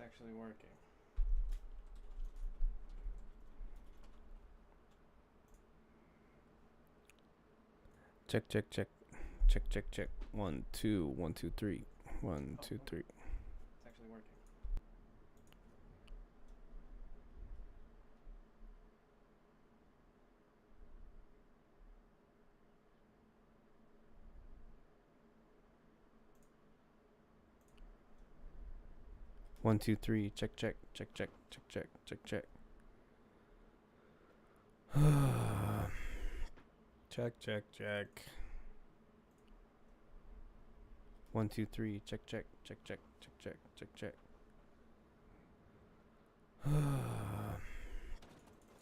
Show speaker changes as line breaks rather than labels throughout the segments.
actually working. Check, check, check. Check, check, check. 1, 2, 1, 2, 3. 1, 2, 3. It's actually working. One, two, three. Check, check, check, check, check, check, check, check. Check, check, check. 1, 2, 3. Check, check, check, check, check, check, check, check.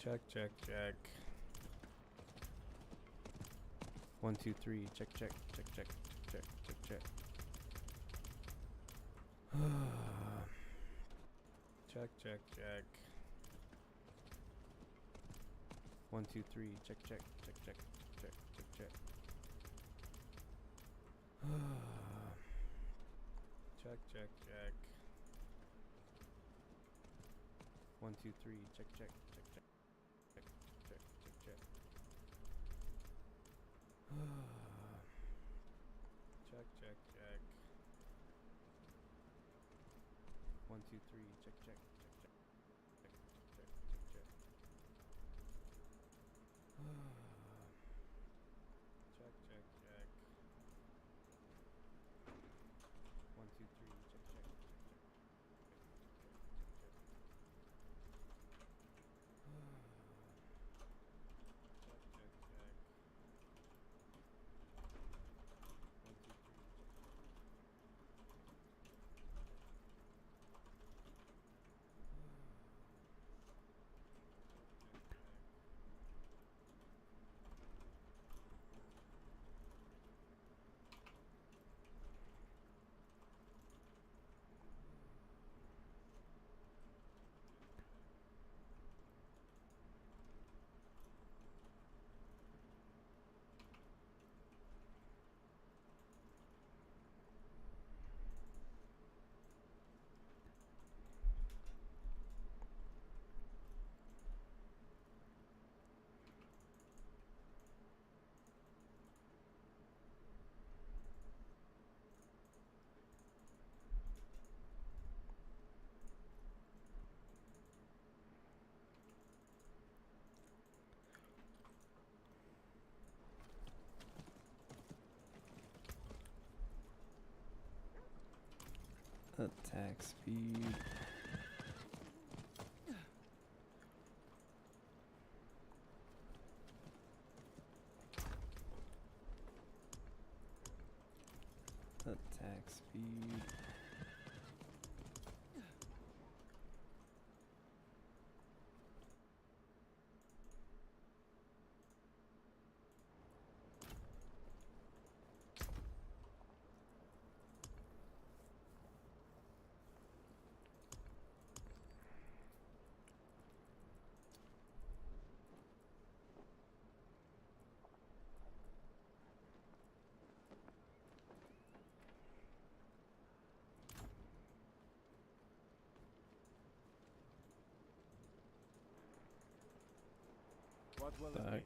Check, check, check. 1, 2, 3. Check, check, check, check, check, check, check. Check, check, check. 1, 2, 3. Check, check, check, check, check, check, check. Check, check, check. 1, 2, 3. Check, check, check, check, check, check, check, check. Check, check, check. 1, 2, 3. Check, check, check, check, check, check, check, check. Check, check, check. 1, 2, 3. Check, check, check, check, check, check, check, check. Check, check, check. 1, 2, 3. Check, check. Attack speed. Attack speed.
What will it be?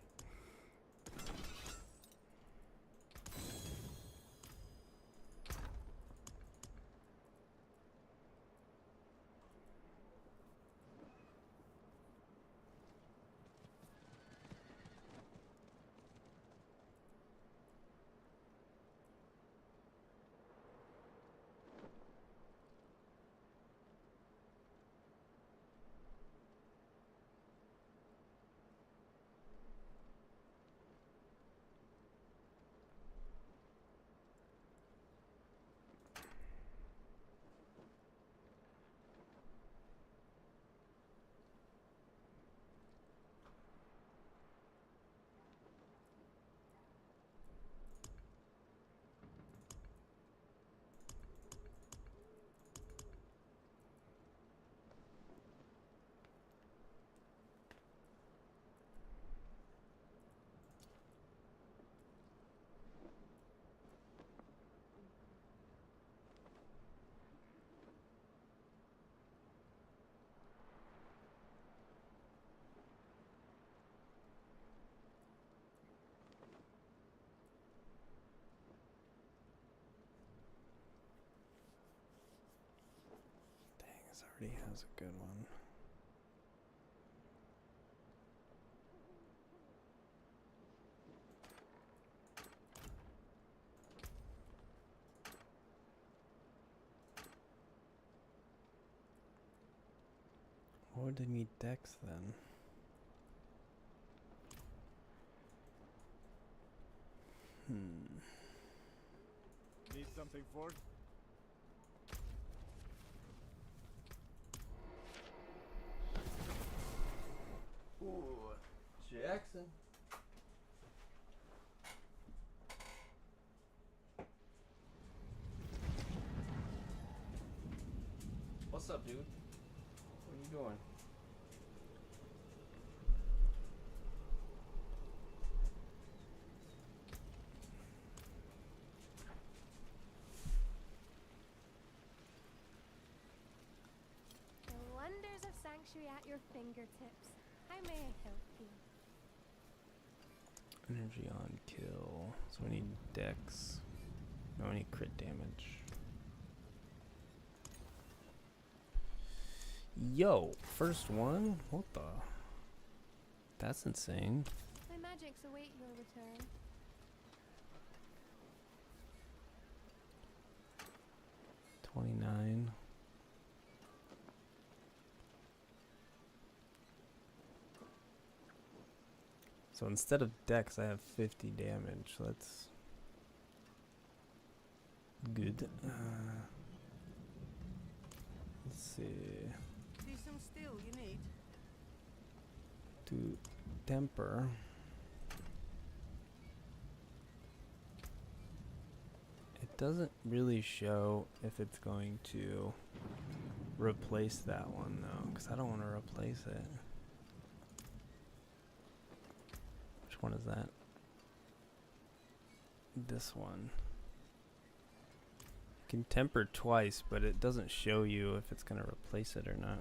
already has a good one. Why would they need Dex then?
Need something for?
Ooh, Jackson. What's up, dude? What are you doing?
The wonders of Sanctuary at your fingertips. How may I help you?
Energy on kill. So we need Dex. No, we need crit damage. Yo, first one? What the? That's insane.
My magics await your return.
$29. So instead of Dex, I have 50 damage. So that's good. Let's see.
Decent steel you need.
To temper. It doesn't really show if it's going to replace that one though, because I don't want to replace it. Which one is that? This one. You can temper twice, but it doesn't show you if it's going to replace it or not.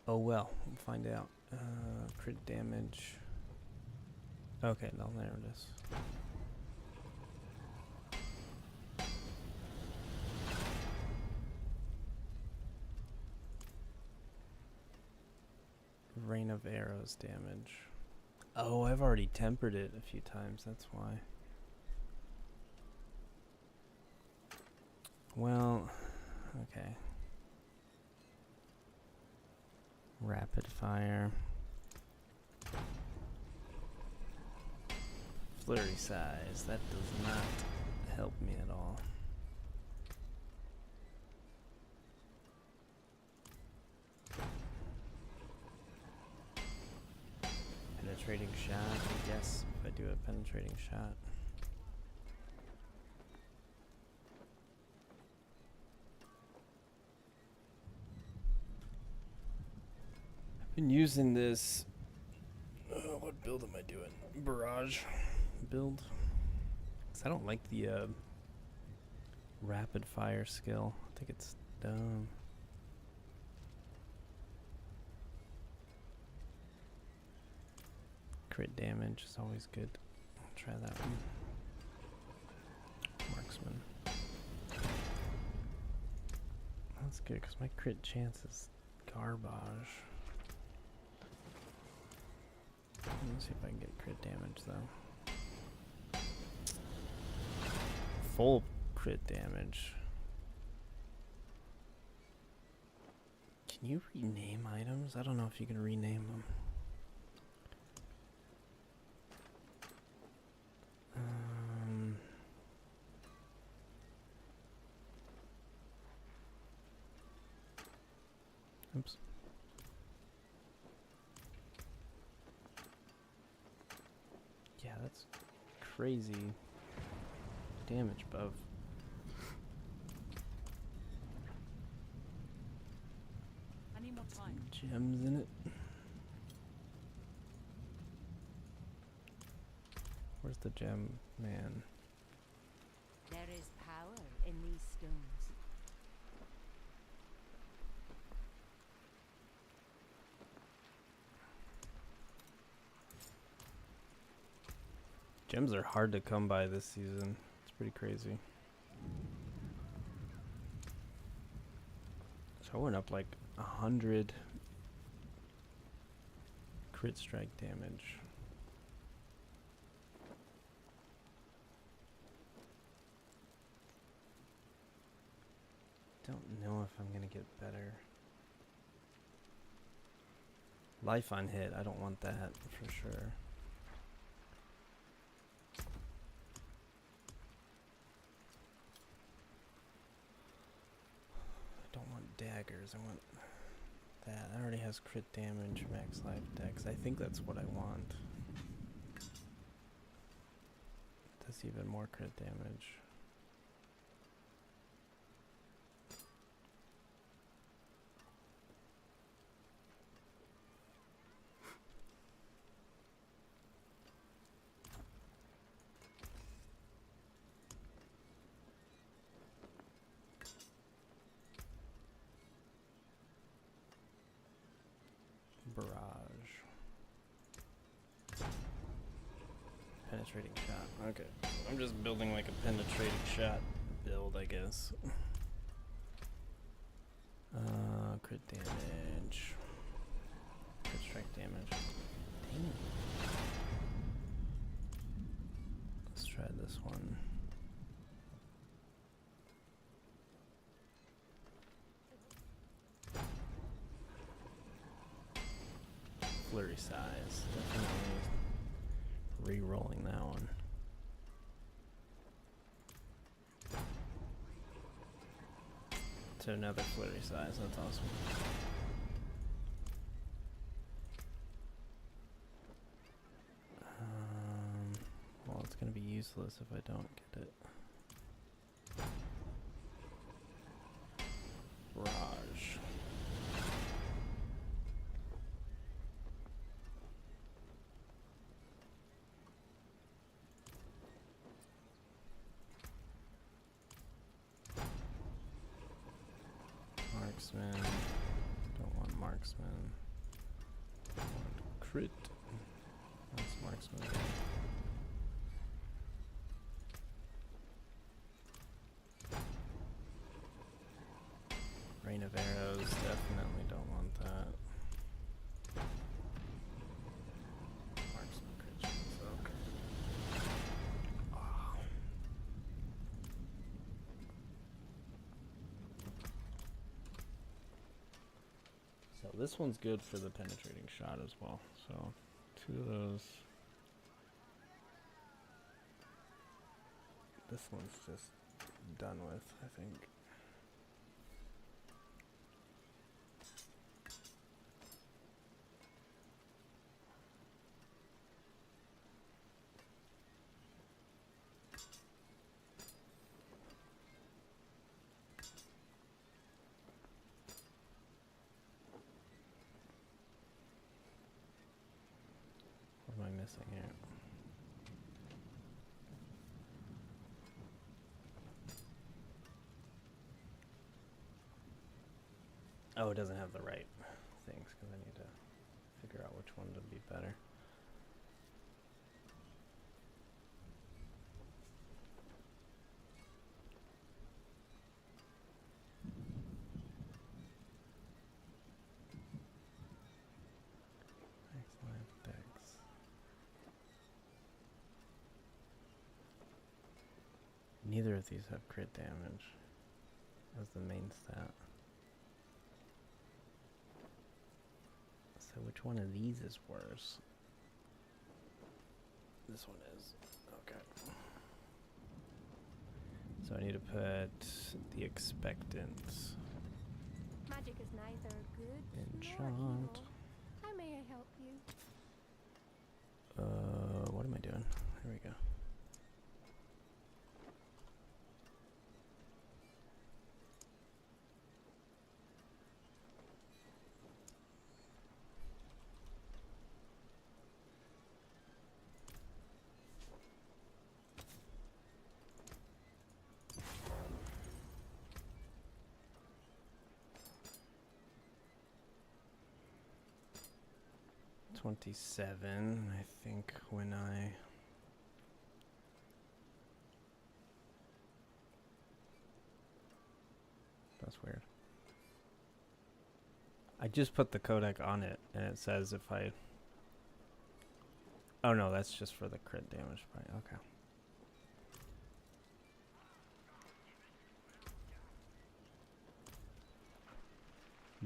Oh well, we'll find out. Crit damage. Okay, no, there it is. Rain of arrows damage. Oh, I've already tempered it a few times, that's why. Well, okay. Rapid fire. Flurry size. That does not help me at all. Penetrating shot. I guess if I do a penetrating shot. Been using this. What build am I doing? Barrage build. 'Cause I don't like the rapid fire skill. I think it's dumb. Crit damage is always good. I'll try that one. Marksman. That's good because my crit chance is garbage. Let's see if I can get crit damage though. Full crit damage. Can you rename items? I don't know if you can rename them. Oops. Yeah, that's crazy damage buff.
I need more time.
Gems in it. Where's the gem man?
There is power in these stones.
Gems are hard to come by this season. It's pretty crazy. So I went up like 100 crit strike damage. Don't know if I'm gonna get better. Life on hit, I don't want that for sure. I don't want daggers, I want that. That already has crit damage, max life dex. I think that's what I want. Does even more crit damage. Barrage. Penetrating shot. Okay. I'm just building like a penetrating shot build, I guess. Crit damage. Crit strike damage. Dang it. Let's try this one. Flurry size. Definitely re-rolling that one. To another flurry size. That's awesome. Well, it's gonna be useless if I don't get it. Barrage. Marksman. Don't want marksman. I want crit. That's marksman. Rain of arrows. Definitely don't want that. Marksman crit chance. Okay. Oh. So this one's good for the penetrating shot as well. So 2 of those. This one's just done with, I think. What am I missing here? Oh, it doesn't have the right things because I need to figure out which one would be better. Max life dex. Neither of these have crit damage as the main stat. So which one of these is worse? This one is. Okay. So I need to put the expectant.
Magic is neither good nor
Enchant.
evil. How may I help you?
What am I doing? Here we go. $27, I think, when I weird. I just put the codec on it, and it says if I... Oh no, that's just for the crit damage part. Okay.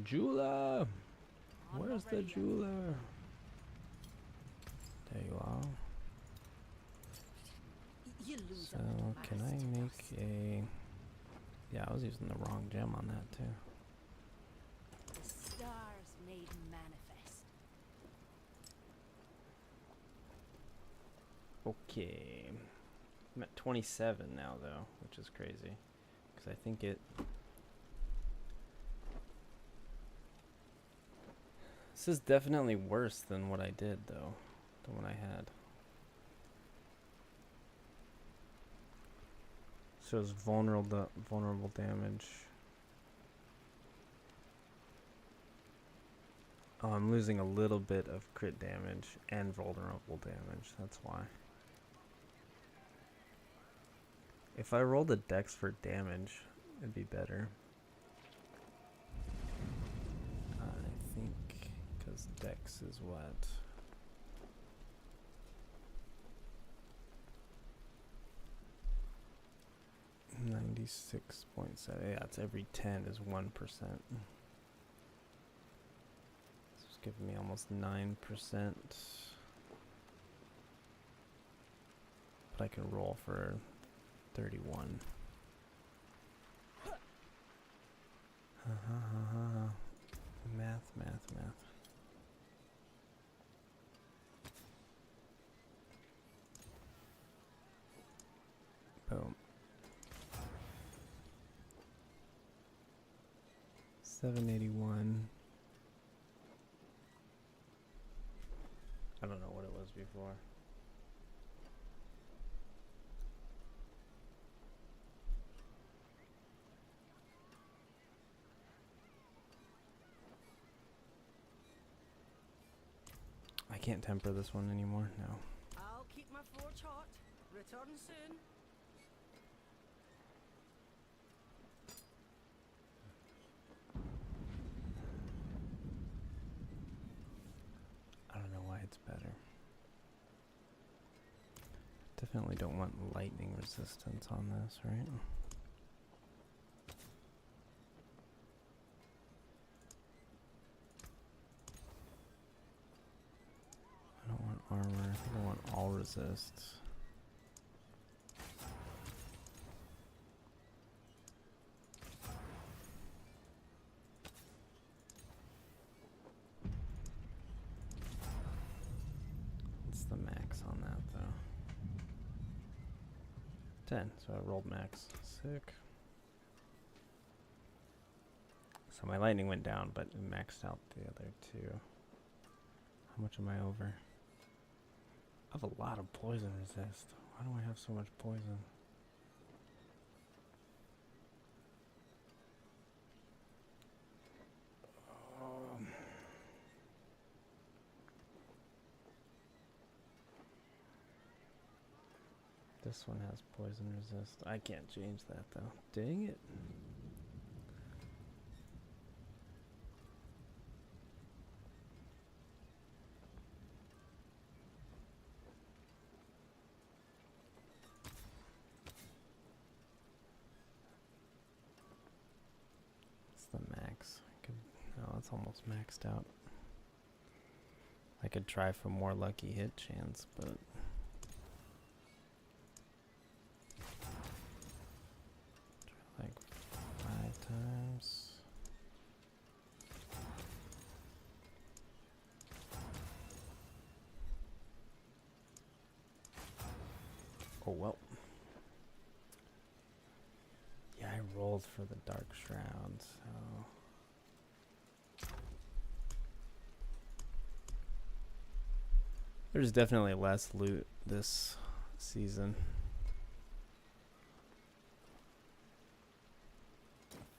Jeweler! Where's the jeweler? There you are.
You lose
So,
a little
can I
master
make
dust.
a... Yeah, I was using the wrong gem on that too.
The stars made manifest.
Okay. I'm at 27 now though, which is crazy. Because I think it... This is definitely worse than what I did though. Than what I had. Shows vulnerable damage. Oh, I'm losing a little bit of crit damage and vulnerable damage. That's why. If I rolled a dex for damage, it'd be better. I think because dex is what? .7. Yeah, it's every 10 is 1%. It's giving me almost 9%. But I can roll for 31. Math. Boom. 781. I don't know what it was before. I can't temper this one anymore. No.
I'll keep my forge hot. Return soon.
I don't know why it's better. Definitely don't want lightning resistance on this, right? I don't want armor. I think I want all resists. What's the max on that though? 10, so I rolled max. Sick. So my lightning went down, but it maxed out the other two. How much am I over? I have a lot of poison resist. Why do I have so much poison? This one has poison resist. I can't change that though. Dang it. What's the max? Oh, it's almost maxed out. I could try for more lucky hit chance, but try like 5 times. Oh well. Yeah, I rolled for the Dark Shroud, so... There's definitely less loot this season.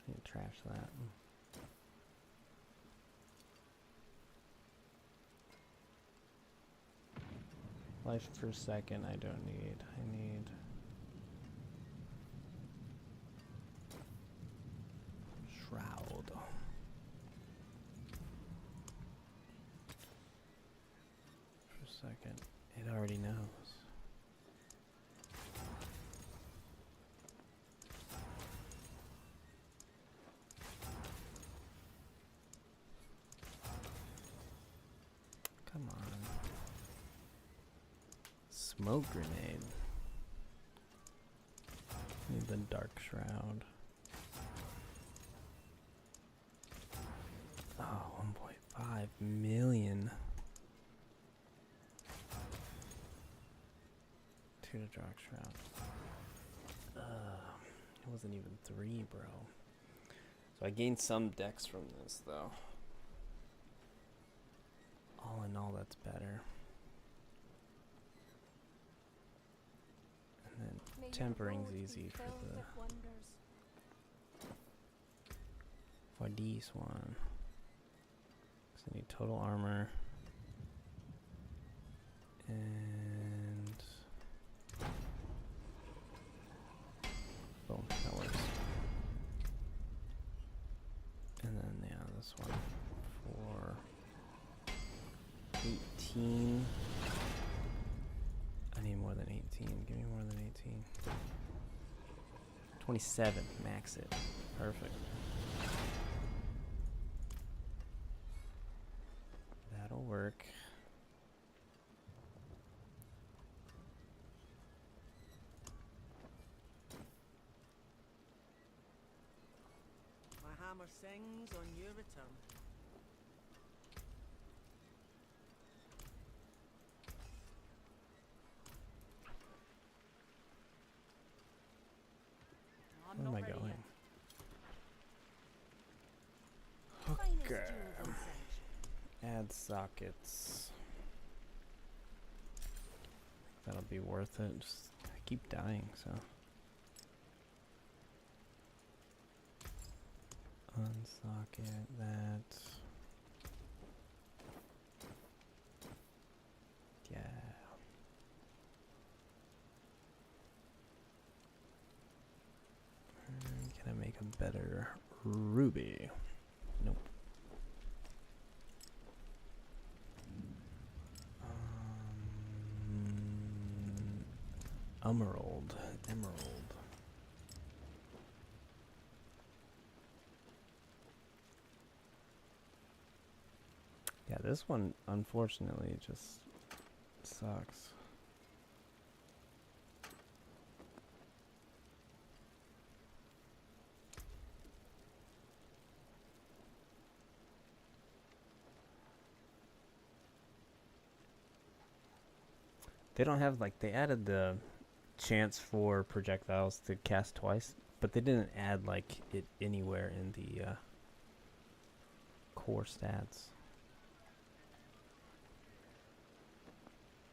Need to trash that. Life per second I don't need. I need Shroud. For a second, it already knows. Come on. Smoke grenade. Need the dark shroud. Oh, 1.5 million. 2 to dark shroud. It wasn't even 3, bro. So I gained some dex from this, though. All in all, that's better. And then
May your
tempering's
road be
easy for
filled
the
with wonders.
for this one. So I need total armor and boom, that works. And then yeah, this one for 18. I need more than 18. Give me more than 18. 27. Max it. Perfect. That'll work.
My hammer sings on your return. I'm
Where am
not
I
ready
going?
yet. Finest
Okay.
jewels in Sanctuary.
Add sockets. That'll be worth it. Just I keep dying, so. Unsocket that. Yeah. Can I make a better ruby? Nope. Emerald. Yeah, this one, unfortunately, just sucks. They don't have, like, they added the chance for projectiles to cast twice, but they didn't add, like, it anywhere in the core stats.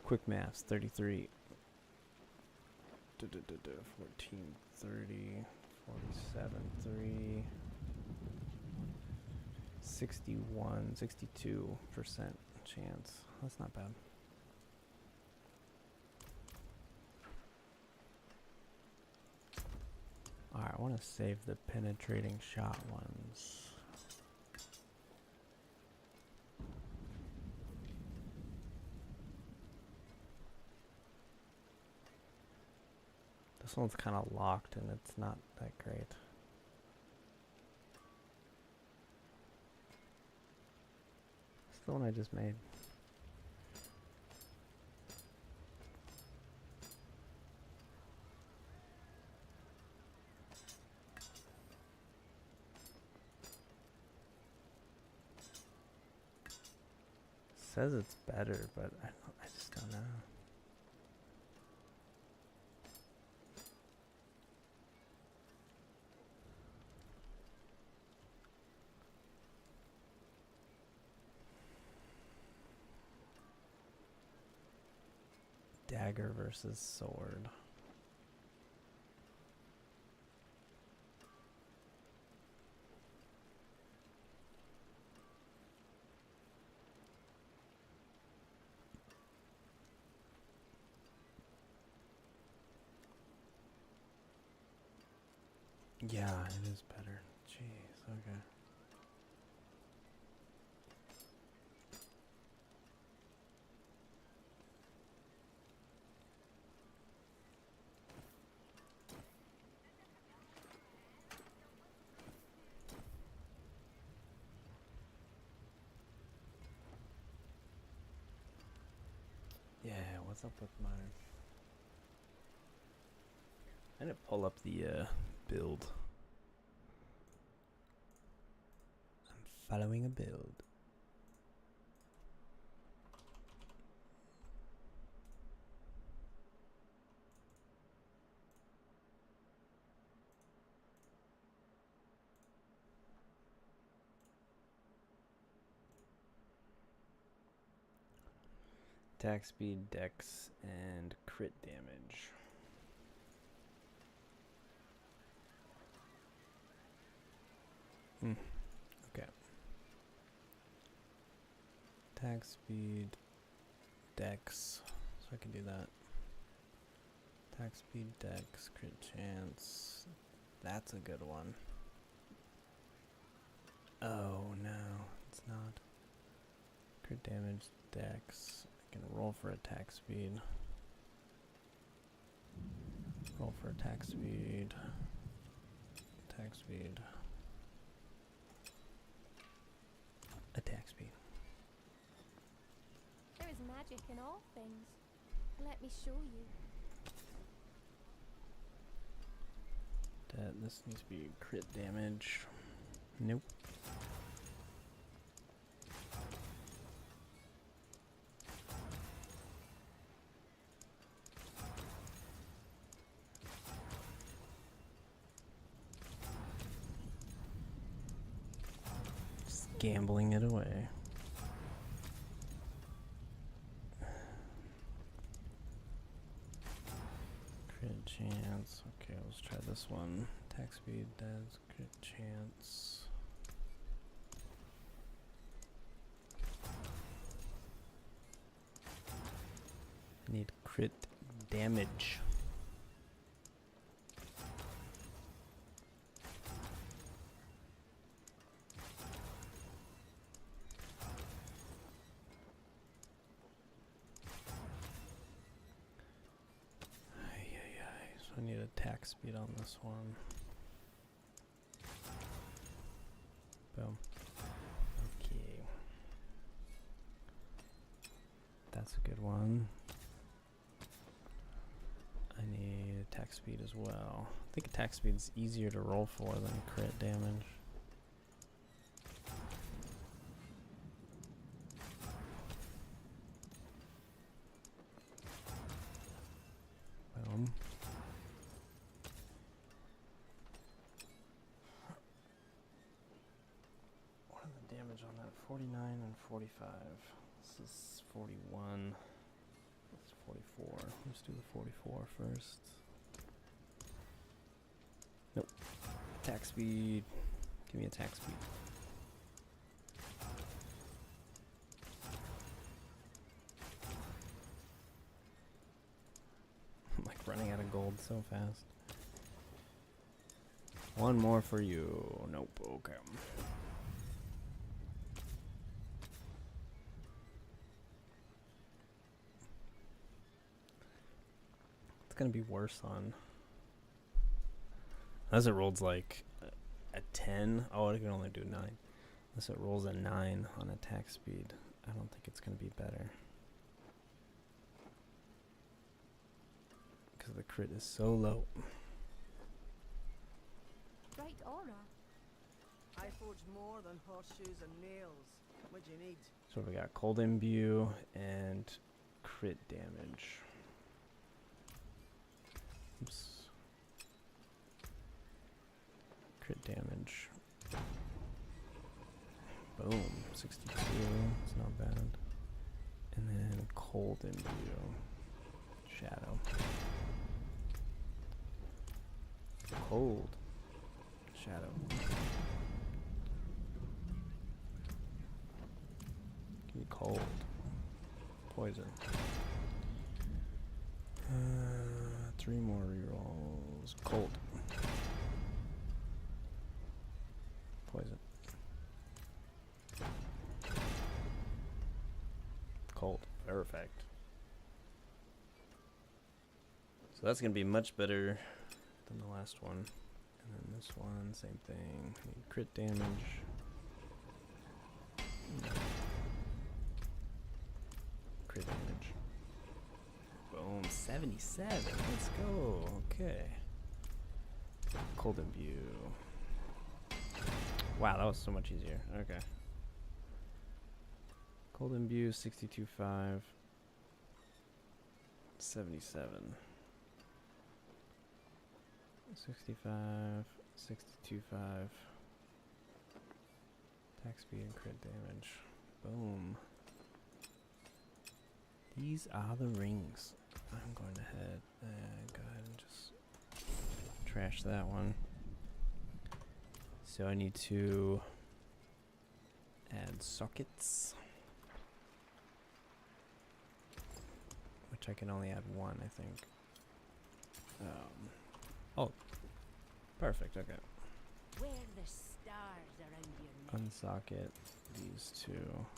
Quick maths, 33. 14, 30, 47, 3. 61, 62% chance. That's not bad. Alright, I want to save the penetrating shot ones. This one's kind of locked and it's not that great. It's the one I just made. Says it's better, but I just don't know. Dagger versus sword. Yeah, it is better. Jeez. Okay. Yeah, what's up with my... I need to pull up the build. I'm following a build. Attack speed, dex, and crit damage. Okay. Attack speed, dex. So I can do that. Attack speed, dex, crit chance. That's a good one. Oh no, it's not. Crit damage, dex. I can roll for attack speed. Roll for attack speed. Attack speed. Attack speed.
There is magic in all things. Let me show you.
This needs to be crit damage. Nope. Just gambling it away. Crit chance. Okay, let's try this one. Attack speed, does crit chance. Need crit damage. So I need attack speed on this one. Boom. Okay. That's a good one. I need attack speed as well. I think attack speed is easier to roll for than crit damage. Boom. What are the damage on that? 49 and 45. This is 41. It's 44. Let's do the 44 first. Nope. Attack speed. Give me attack speed. I'm like running out of gold so fast. One more for you. Nope. Okay. It's gonna be worse on. Unless it rolls like a 10. Oh, it can only do 9. Unless it rolls a 9 on attack speed. I don't think it's gonna be better. Because the crit is so low.
Right honor.
I forge more than horseshoes and nails. What do you need?
So we got cold imbue and crit damage. Oops. Crit damage. Boom. 62. It's not bad. And then cold imbue. Shadow. Cold. Shadow. Give me cold. Poison. 3 more rerolls. Cold. Cold. Perfect. So that's going to be much better than the last one. And then this one, same thing. Need crit damage. Crit damage. Boom, 77. Let's go. Okay. Cold Imbue. Wow, that was so much easier. Okay. Cold Imbue, 62.5. 77. 65. 62.5. Attack speed and crit damage. Boom. These are the rings. I'm going to go ahead and just trash that one. So I need to add sockets, which I can only add one, I think. Oh, perfect. Okay.
Where the stars around your neck.
Unsocket these two.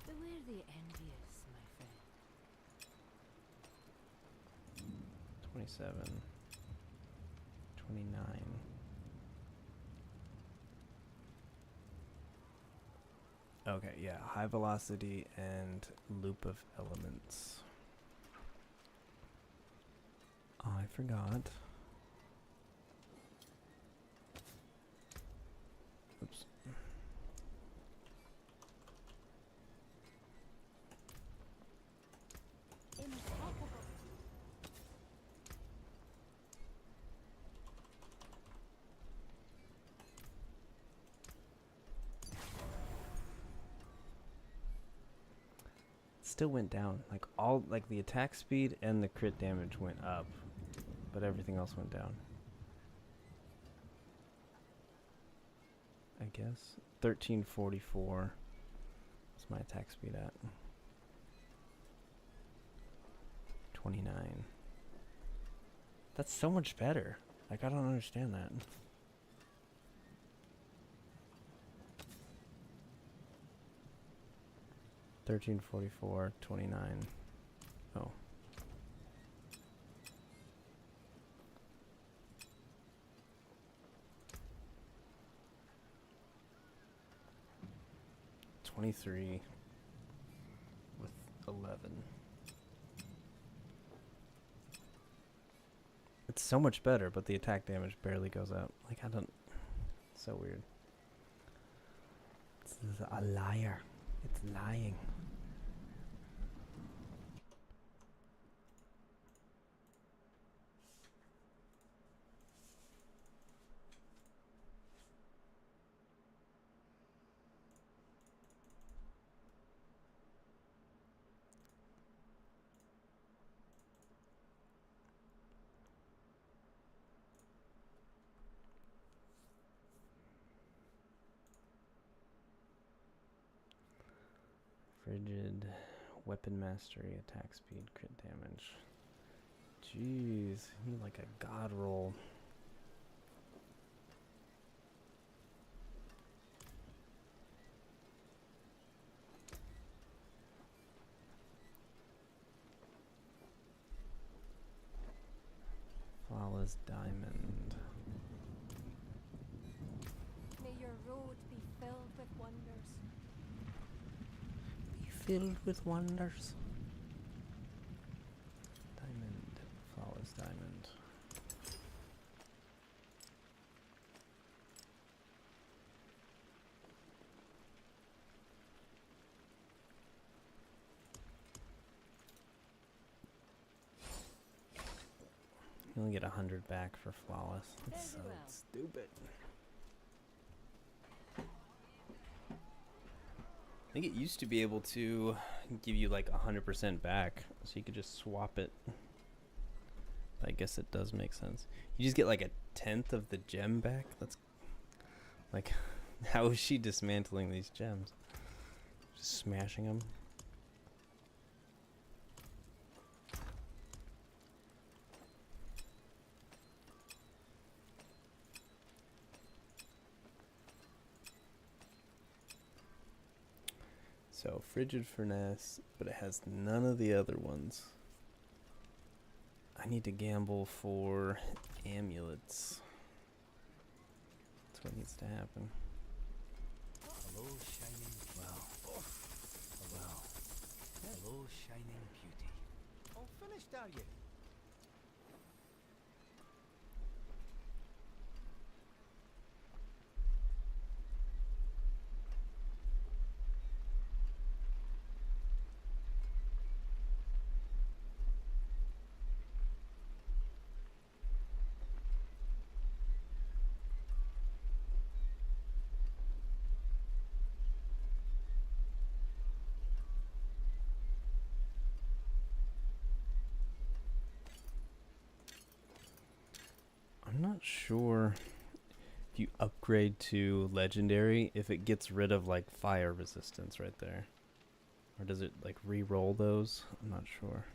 Beware the envious, my friend.
27. 29. Okay, yeah, high velocity and loop of elements. I forgot. Oops.
Impeccable.
Still went down. Like all, like the attack speed and the crit damage went up, but everything else went down. I guess 1344. What's my attack speed at? 29. That's so much better. Like I don't understand that. $13.44, 29. Oh. $23 with 11. It's so much better, but the attack damage barely goes up. Like I don't. It's so weird. This is a liar. It's lying. Frigid, weapon mastery, attack speed, crit damage. Jeez, you need like a god roll. Flawless diamond.
May your road be filled with wonders.
Filled with wonders. Diamond, flawless diamond. You only get 100 back for flawless. That's so
Very well.
stupid. I think it used to be able to give you like 100% back, so you could just swap it. But I guess it does make sense. You just get like 1/10 of the gem back? That's like, how is she dismantling these gems? Just smashing them? So frigid furnace, but it has none of the other ones. I need to gamble for amulets. That's what needs to happen.
Hello, shining well. Well. Hello, shining beauty.
All finished, are you?
I'm not sure if you upgrade to legendary, if it gets rid of like fire resistance right there. Or does it like re-roll those? I'm not sure.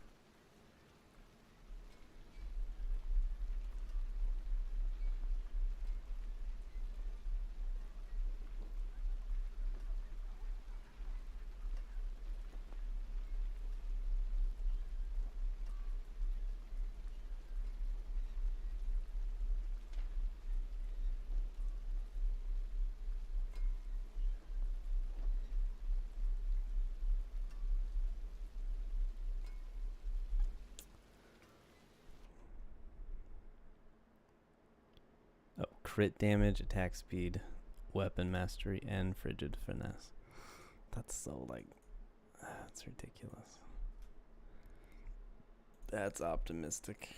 Oh, crit damage, attack speed, weapon mastery, and frigid finesse. That's so like, that's ridiculous. That's optimistic.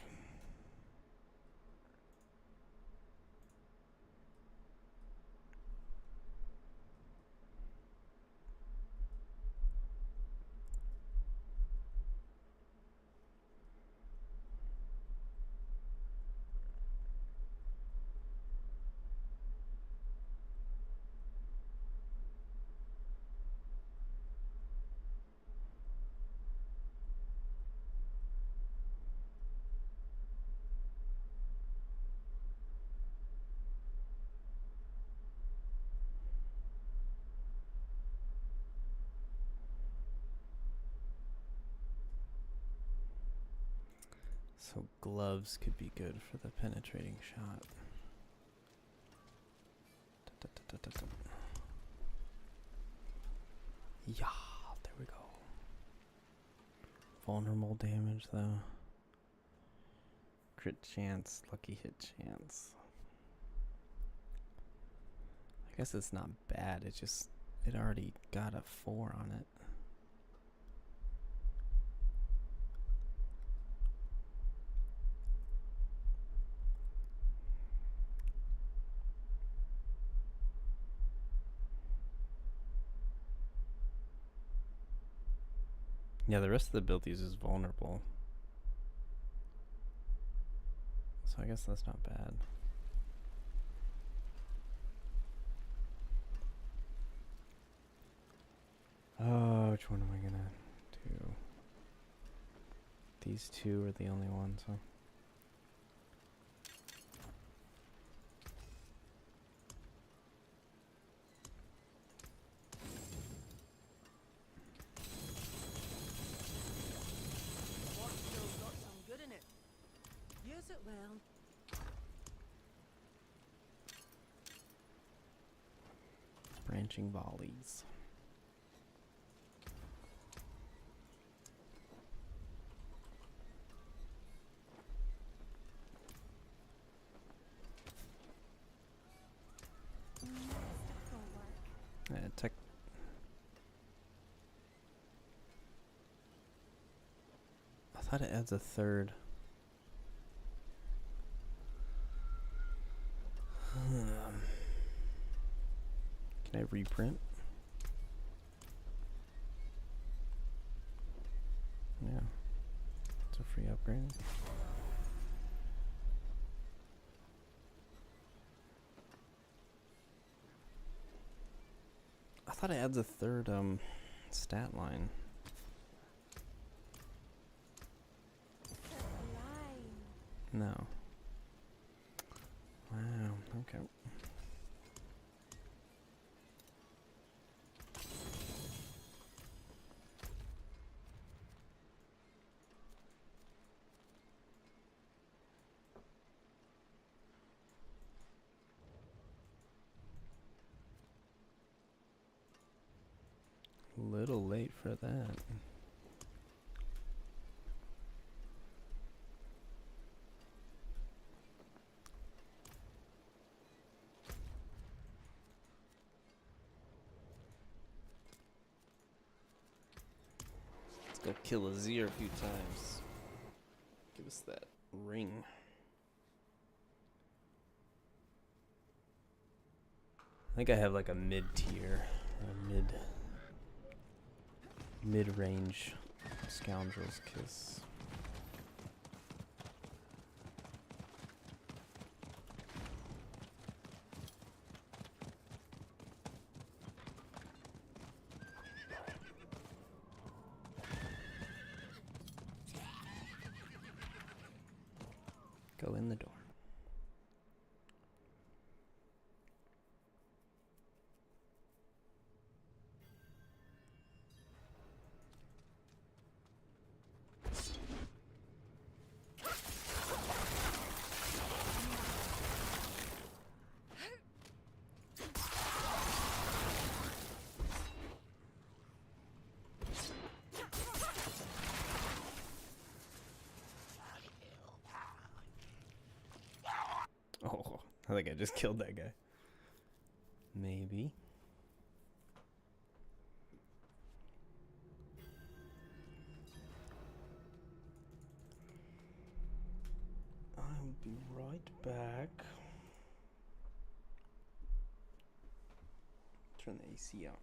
So gloves could be good for the penetrating shot. Yeah, there we go. Vulnerable damage though. Crit chance, lucky hit chance. I guess it's not bad, it just, it already got a 4 on it. Yeah, the rest of the abilities is vulnerable. So I guess that's not bad. Oh, which one am I gonna do? These two are the only ones, huh?
What's still got some good in it? Use it well.
Branching volleys.
Mystical work.
Tech. I thought it adds a third. Can I reprint? Yeah. It's a free upgrade. I thought it adds a third stat line.
Sublime.
No. Wow, okay. for that. Let's go kill Azir a few times. Give us that ring. I think I have like a mid-tier, or mid-range Scoundrel's Kiss. Go in the door. Oh, I think I just killed that guy. Maybe. I'll be right back. Turn the AC out.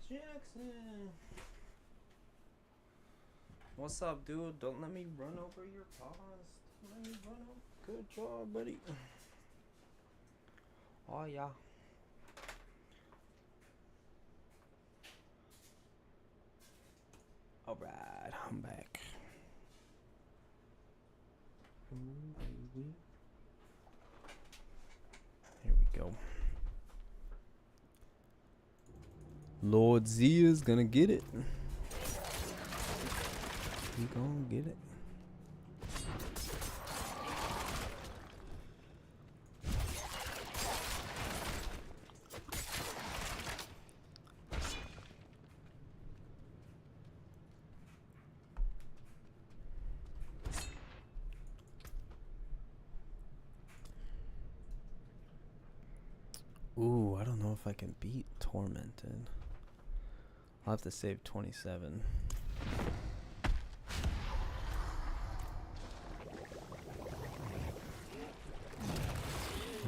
Jackson! What's up, dude? Don't let me run over your paws. Don't let me run over. Good job, buddy. Oh, yeah. Alright, I'm back. Ooh, baby. Here we go. Lord Z is gonna get it. He gonna get it. if I can beat Tormented. I'll have to save 27.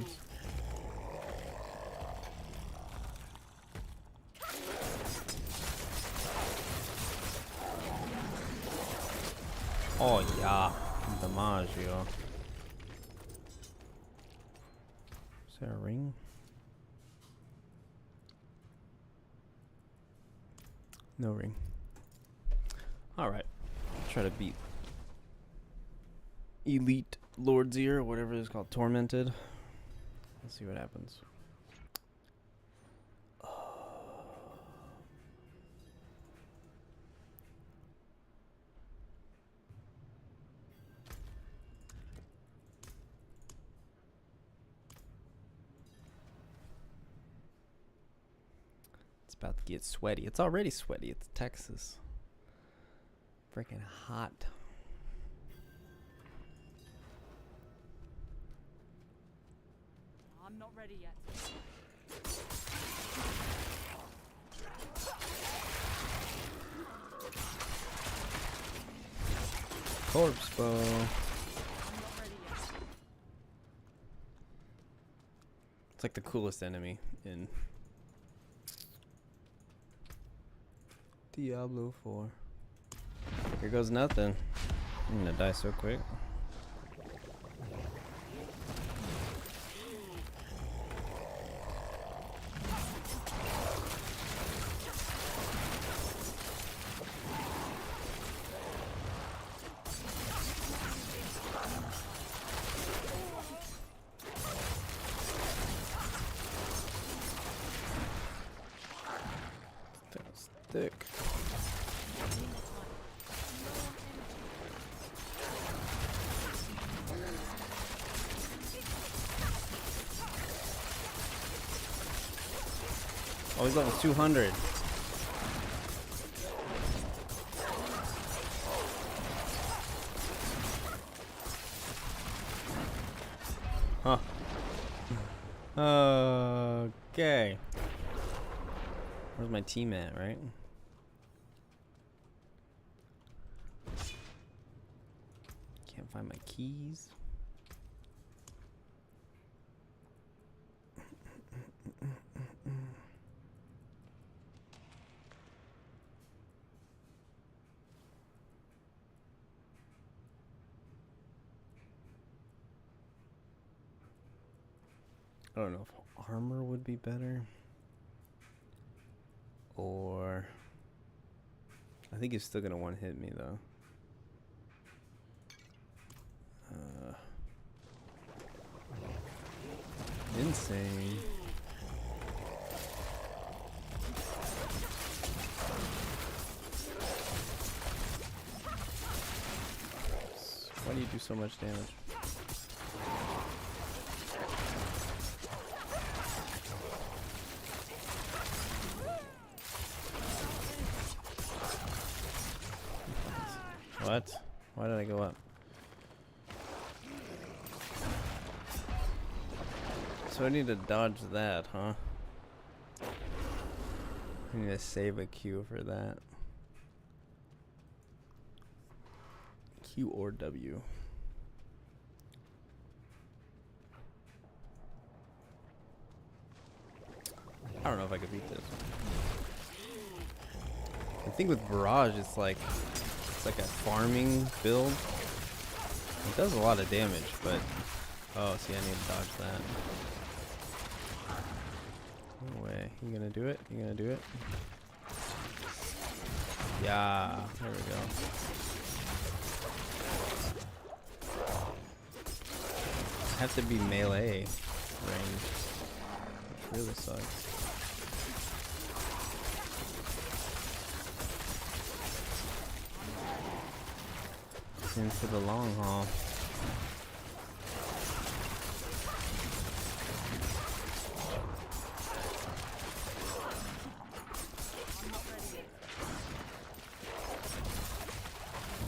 Oops. Oh yeah, damage, yo. Is there a ring? No ring. Alright. Try to beat Elite Lord's Ear, or whatever it's called, Tormented. Let's see what happens. It's about to get sweaty. It's already sweaty. It's Texas. Freaking hot.
I'm not ready yet.
Corpse bow.
I'm not ready yet.
It's like the coolest enemy in Diablo 4. Here goes nothing. I'm gonna die so quick. That's thick. Oh, he's level 200. Huh. Okay. Where's my team at, right? Can't find my keys. I don't know if armor would be better. Or I think he's still gonna one hit me though. Insane. Why do you do so much damage? What? Why did I go up? So I need to dodge that, huh? I need to save a Q for that. Q or W. I don't know if I could beat this. The thing with Barrage, it's like a farming build. It does a lot of damage, but oh, see, I need to dodge that. No way. You gonna do it? You gonna do it? Yeah, there we go. I have to be melee range, which really sucks. In for the long haul.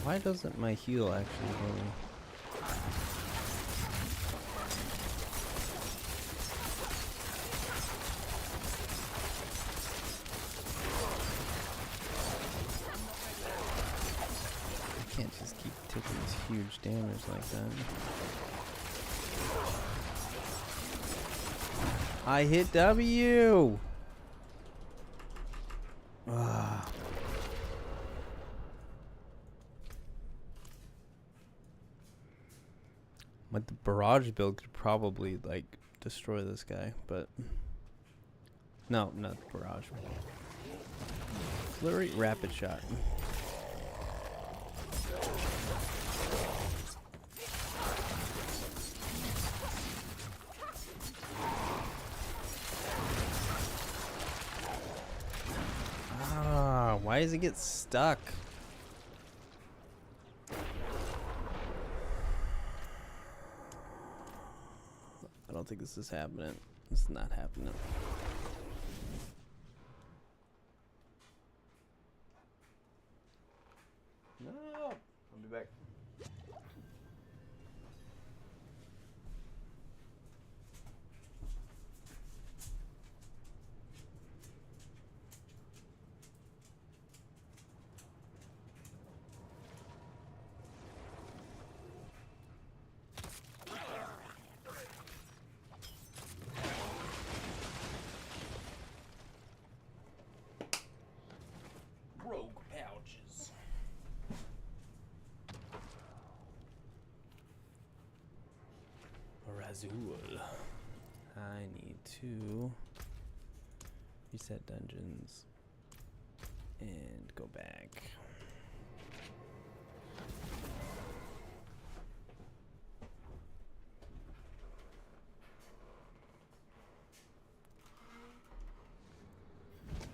Why doesn't my heal actually heal me? huge damage like that. I hit W! Ah. But the barrage build could probably, like, destroy this guy, but... No, not the barrage. Flurry, rapid shot. Ah, why does it get stuck? I don't think this is happening. It's not happening. No! I'll be back. Rogue pouches. Razul. I need to reset dungeons and go back.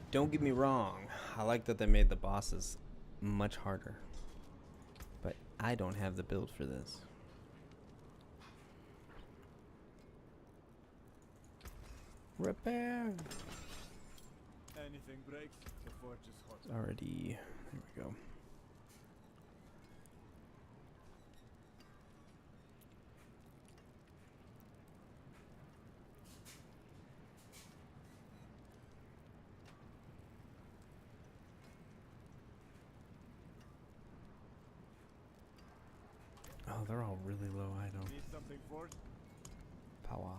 Don't get me wrong, I like that they made the bosses much harder, but I don't have the build for this. Repair!
Anything breaks, the forge is hot.
It's already, there we go. Oh, they're all really low item.
Need something forged?
Power.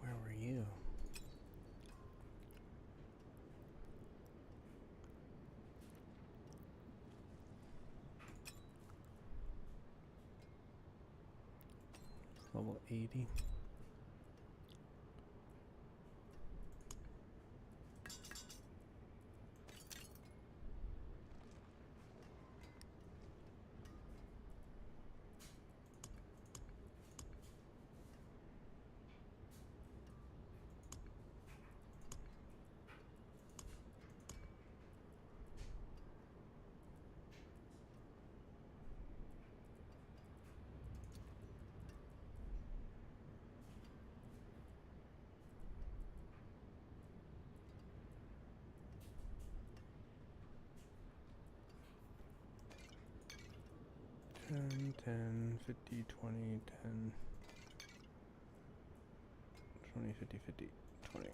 Where were you? Level 80. Ten, 10, 50, 20, 10, 20, 50, 50, 20.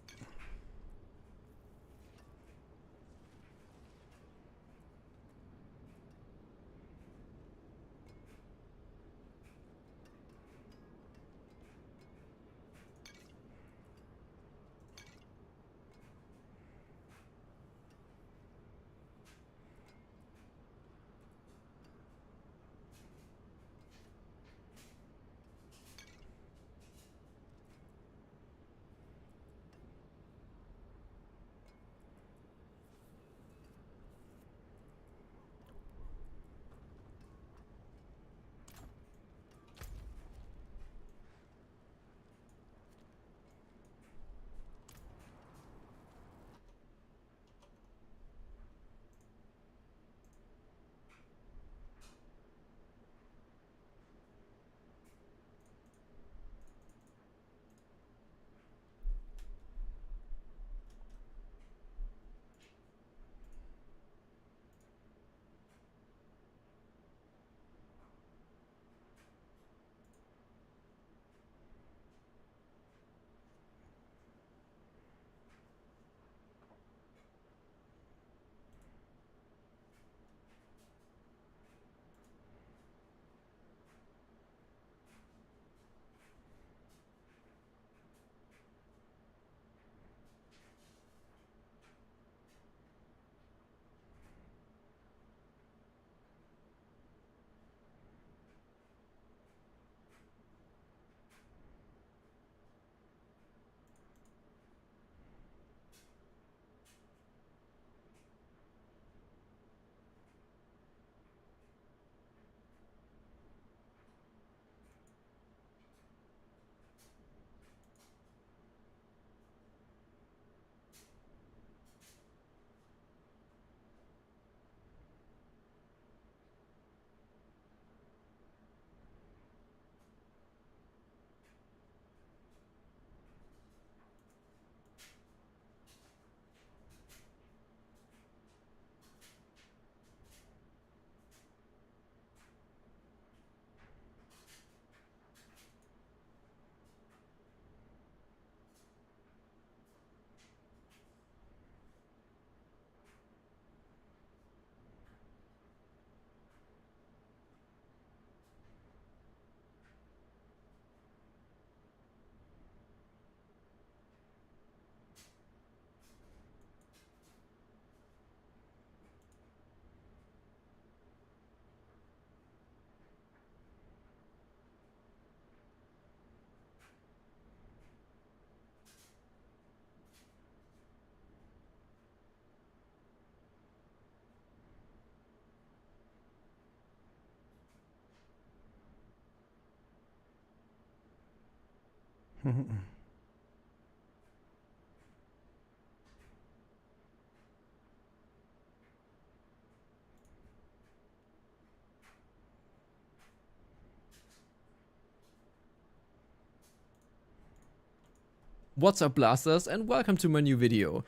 What's up, blasters, and welcome to my new video.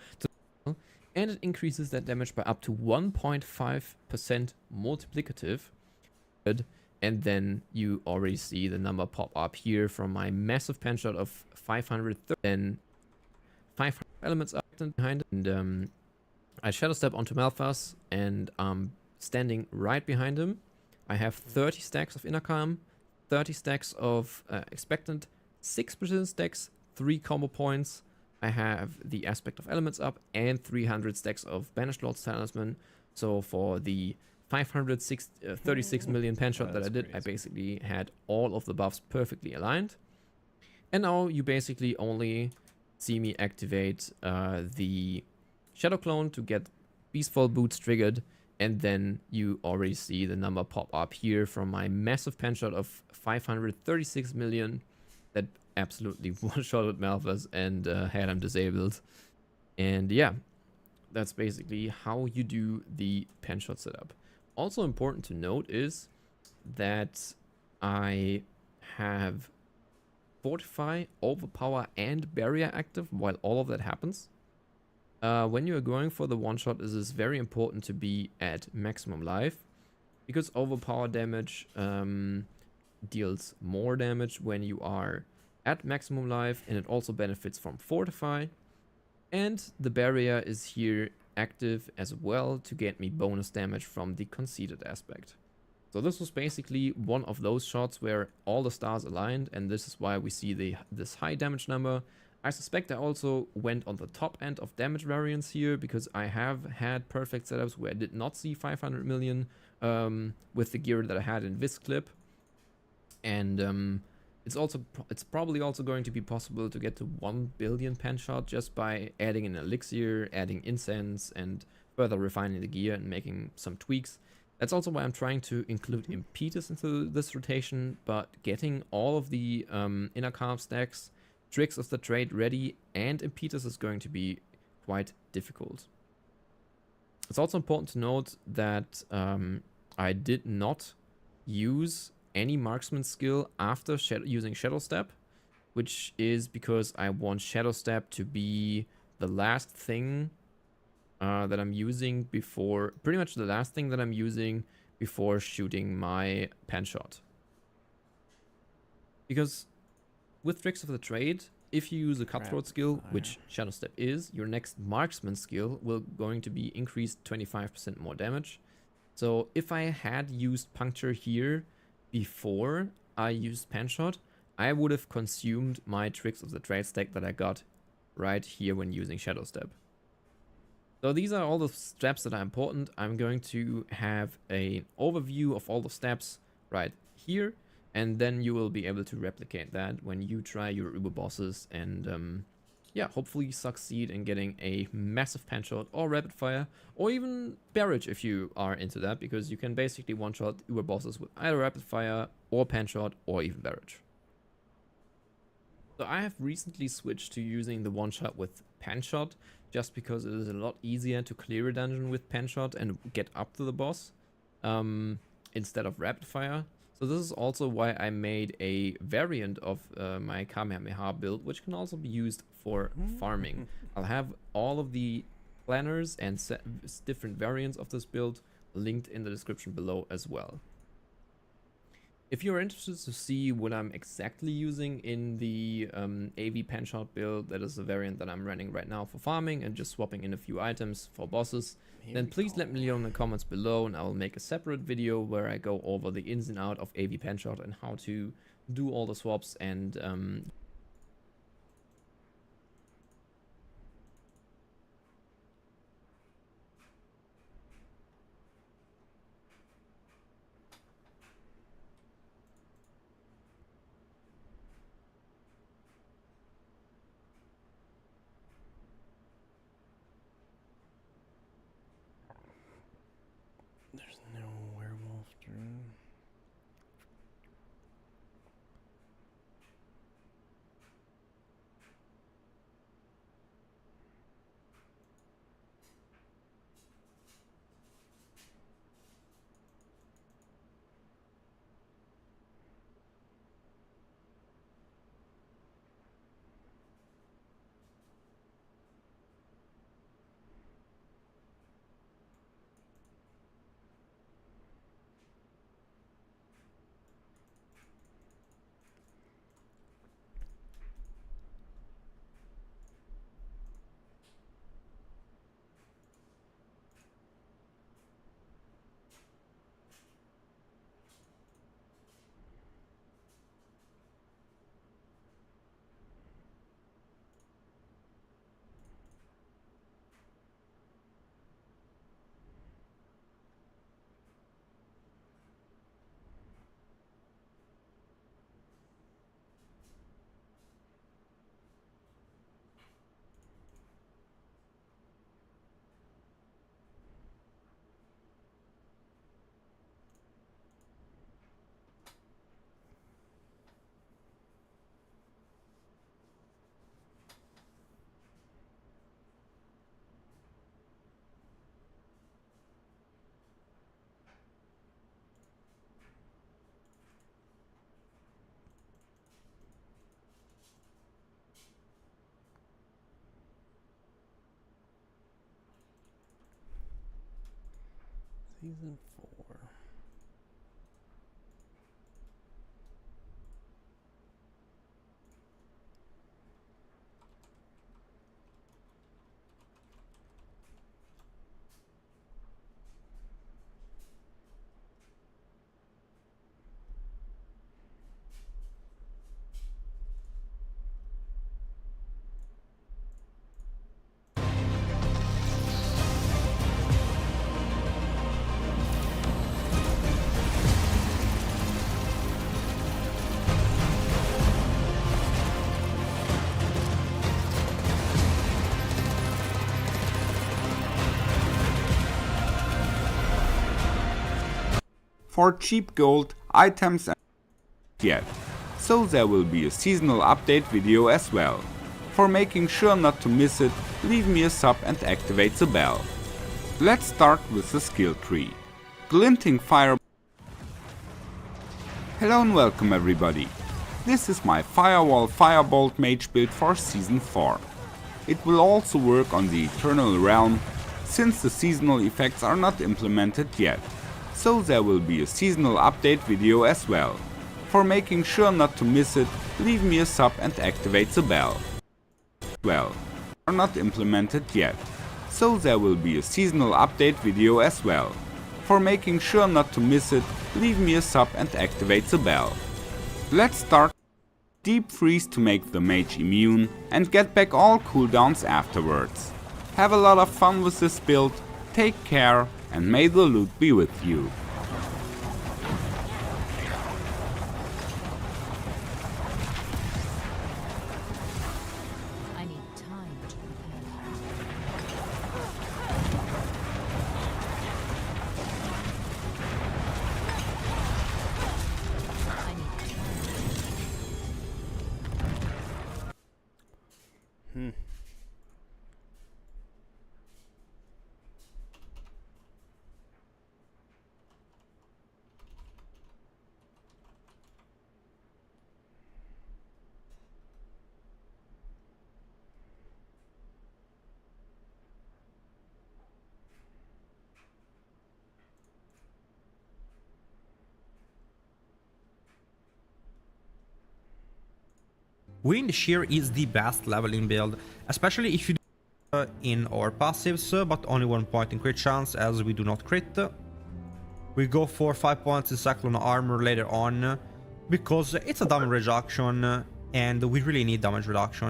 And it increases that damage by up to 1.5% multiplicative. And then you already see the number pop up here from my massive pen shot of 530. Then 500 elements up behind it. And I shadow step onto Malphas, and I'm standing right behind him. I have 30 stacks of inner calm, 30 stacks of expectant, 6 precision stacks, 3 combo points. I have the aspect of elements up and 300 stacks of banished lord's talisman. So for the 536 million pen shot that I did, I basically had all of the buffs perfectly aligned. And now you basically only see me activate the shadow clone to get beastfall boots triggered, and then you already see the number pop up here from my massive pen shot of 536 million that absolutely one-shotted Malphas and had him disabled. And yeah, that's basically how you do the pen shot setup. Also important to note is that I have Fortify, Overpower, and Barrier active while all of that happens. When you are going for the one-shot, it is very important to be at maximum life, because Overpower damage deals more damage when you are at maximum life, and it also benefits from Fortify. And the Barrier is here active as well to get me bonus damage from the conceded aspect. So this was basically one of those shots where all the stars aligned, and this is why we see this high damage number. I suspect I also went on the top end of damage variance here, because I have had perfect setups where I did not see 500 million with the gear that I had in this clip. And it's probably also going to be possible to get to 1 billion pen shot just by adding an elixir, adding incense, and further refining the gear and making some tweaks. That's also why I'm trying to include impetus into this rotation, but getting all of the inner calm stacks, tricks of the trade ready, and impetus is going to be quite difficult. It's also important to note that I did not use any marksman skill after using Shadow Step, which is because I want Shadow Step to be the last thing that I'm using before, pretty much the last thing that I'm using before shooting my pen shot. Because with Tricks of the Trade, if you use a Cutthroat skill, which Shadow Step is, your next marksman skill will going to be increased 25% more damage. So if I had used Puncture here before I used pen shot, I would have consumed my Tricks of the Trade stack that I got right here when using Shadow Step. So these are all the steps that are important. I'm going to have an overview of all the steps right here, and then you will be able to replicate that when you try your Uber bosses and yeah, hopefully succeed in getting a massive pen shot or rapid fire, or even barrage if you are into that, because you can basically one-shot Uber bosses with either rapid fire or pen shot or even barrage. So I have recently switched to using the one-shot with pen shot, just because it is a lot easier to clear a dungeon with pen shot and get up to the boss instead of rapid fire. So this is also why I made a variant of my Kamehameha build, which can also be used for farming. I'll have all of the planners and different variants of this build linked in the description below as well. If you're interested to see what I'm exactly using in the AV pen shot build, that is a variant that I'm running right now for farming and just swapping in a few items for bosses, then please let me know in the comments below, and I will make a separate video where I go over the ins and out of AV pen shot and how to do all the swaps and
There's no werewolf druid. Season 4.
For cheap gold, items and yet. So there will be a seasonal update video as well. For making sure not to miss it, leave me a sub and activate the bell. Let's start with the skill tree. Glinting fire. Hello and welcome everybody. This is my Firewall Firebolt mage build for Season 4. It will also work on the Eternal Realm, since the seasonal effects are not implemented yet. So there will be a seasonal update video as well. For making sure not to miss it, leave me a sub and activate the bell. Well, are not implemented yet. So there will be a seasonal update video as well. For making sure not to miss it, leave me a sub and activate the bell. Let's start. Deep freeze to make the mage immune and get back all cooldowns afterwards. Have a lot of fun with this build, take care, and may the loot be with you.
I need time to prepare. I need time.
Wind Shear is the best leveling build, especially if you do in our passives, but only 1 point in crit chance as we do not crit. We go for 5 points in Cyclone Armor later on, because it's a damage reduction and we really need damage reduction.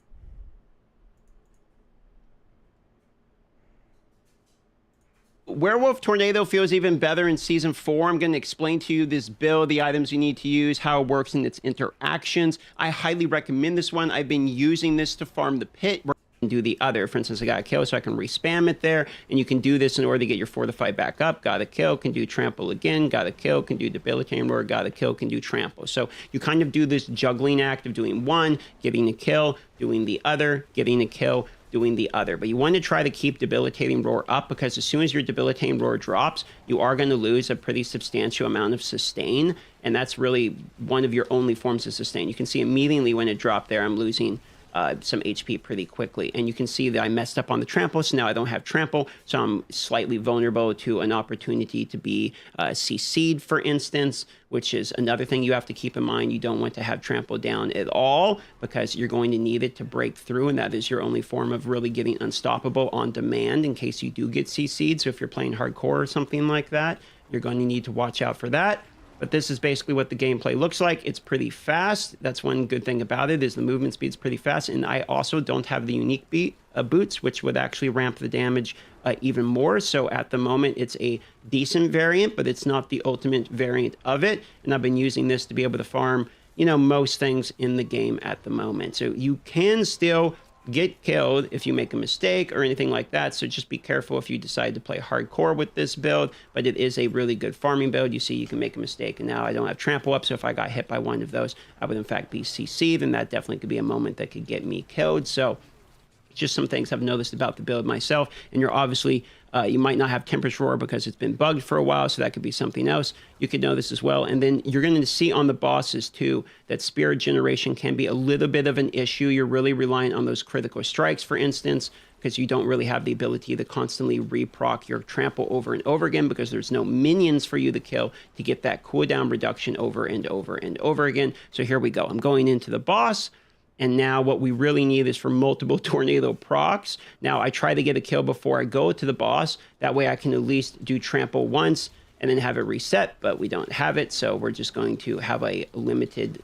Werewolf Tornado feels even better in Season 4. I'm going to explain to you this build, the items you need to use, how it works in its interactions. I highly recommend this one. I've been using this to farm the pit. We're going to do the other. For instance, I got a kill, so I can respam it there. And you can do this in order to get your Fortify back up. Got a kill, can do Trample again. Got a kill, can do Debilitating Roar. Got a kill, can do Trample. So you kind of do this juggling act of doing one, getting a kill, doing the other, getting a kill, doing the other. But you want to try to keep Debilitating Roar up, because as soon as your Debilitating Roar drops, you are going to lose a pretty substantial amount of sustain, and that's really one of your only forms of sustain. You can see immediately when it dropped there, I'm losing some HP pretty quickly. And you can see that I messed up on the trample, so now I don't have trample, so I'm slightly vulnerable to an opportunity to be CC'd, for instance, which is another thing you have to keep in mind. You don't want to have trample down at all, because you're going to need it to break through, and that is your only form of really getting unstoppable on demand in case you do get CC'd. So if you're playing hardcore or something like that, you're going to need to watch out for that. But this is basically what the gameplay looks like. It's pretty fast. That's one good thing about it, is the movement speed's pretty fast. And I also don't have the unique boots, which would actually ramp the damage even more. So at the moment, it's a decent variant, but it's not the ultimate variant of it. And I've been using this to be able to farm, you know, most things in the game at the moment. So you can still get killed if you make a mistake or anything like that, so just be careful if you decide to play hardcore with this build. But it is a really good farming build. You see, you can make a mistake, and now I don't have trample up, so if I got hit by one of those, I would in fact be CC'd, and that definitely could be a moment that could get me killed. So just some things I've noticed about the build myself, and you're obviously You might not have Tempest Roar because it's been bugged for a while, so that could be something else. You could know this as well. And then you're going to see on the bosses too that spirit generation can be a little bit of an issue. You're really reliant on those critical strikes, for instance, because you don't really have the ability to constantly reproc your trample over and over again because there's no minions for you to kill to get that cooldown reduction over and over and over again. So here we go. I'm going into the boss. And now what we really need is for multiple tornado procs. Now I try to get a kill before I go to the boss. That way I can at least do trample once and then have it reset, but we don't have it. So we're just going to have a limited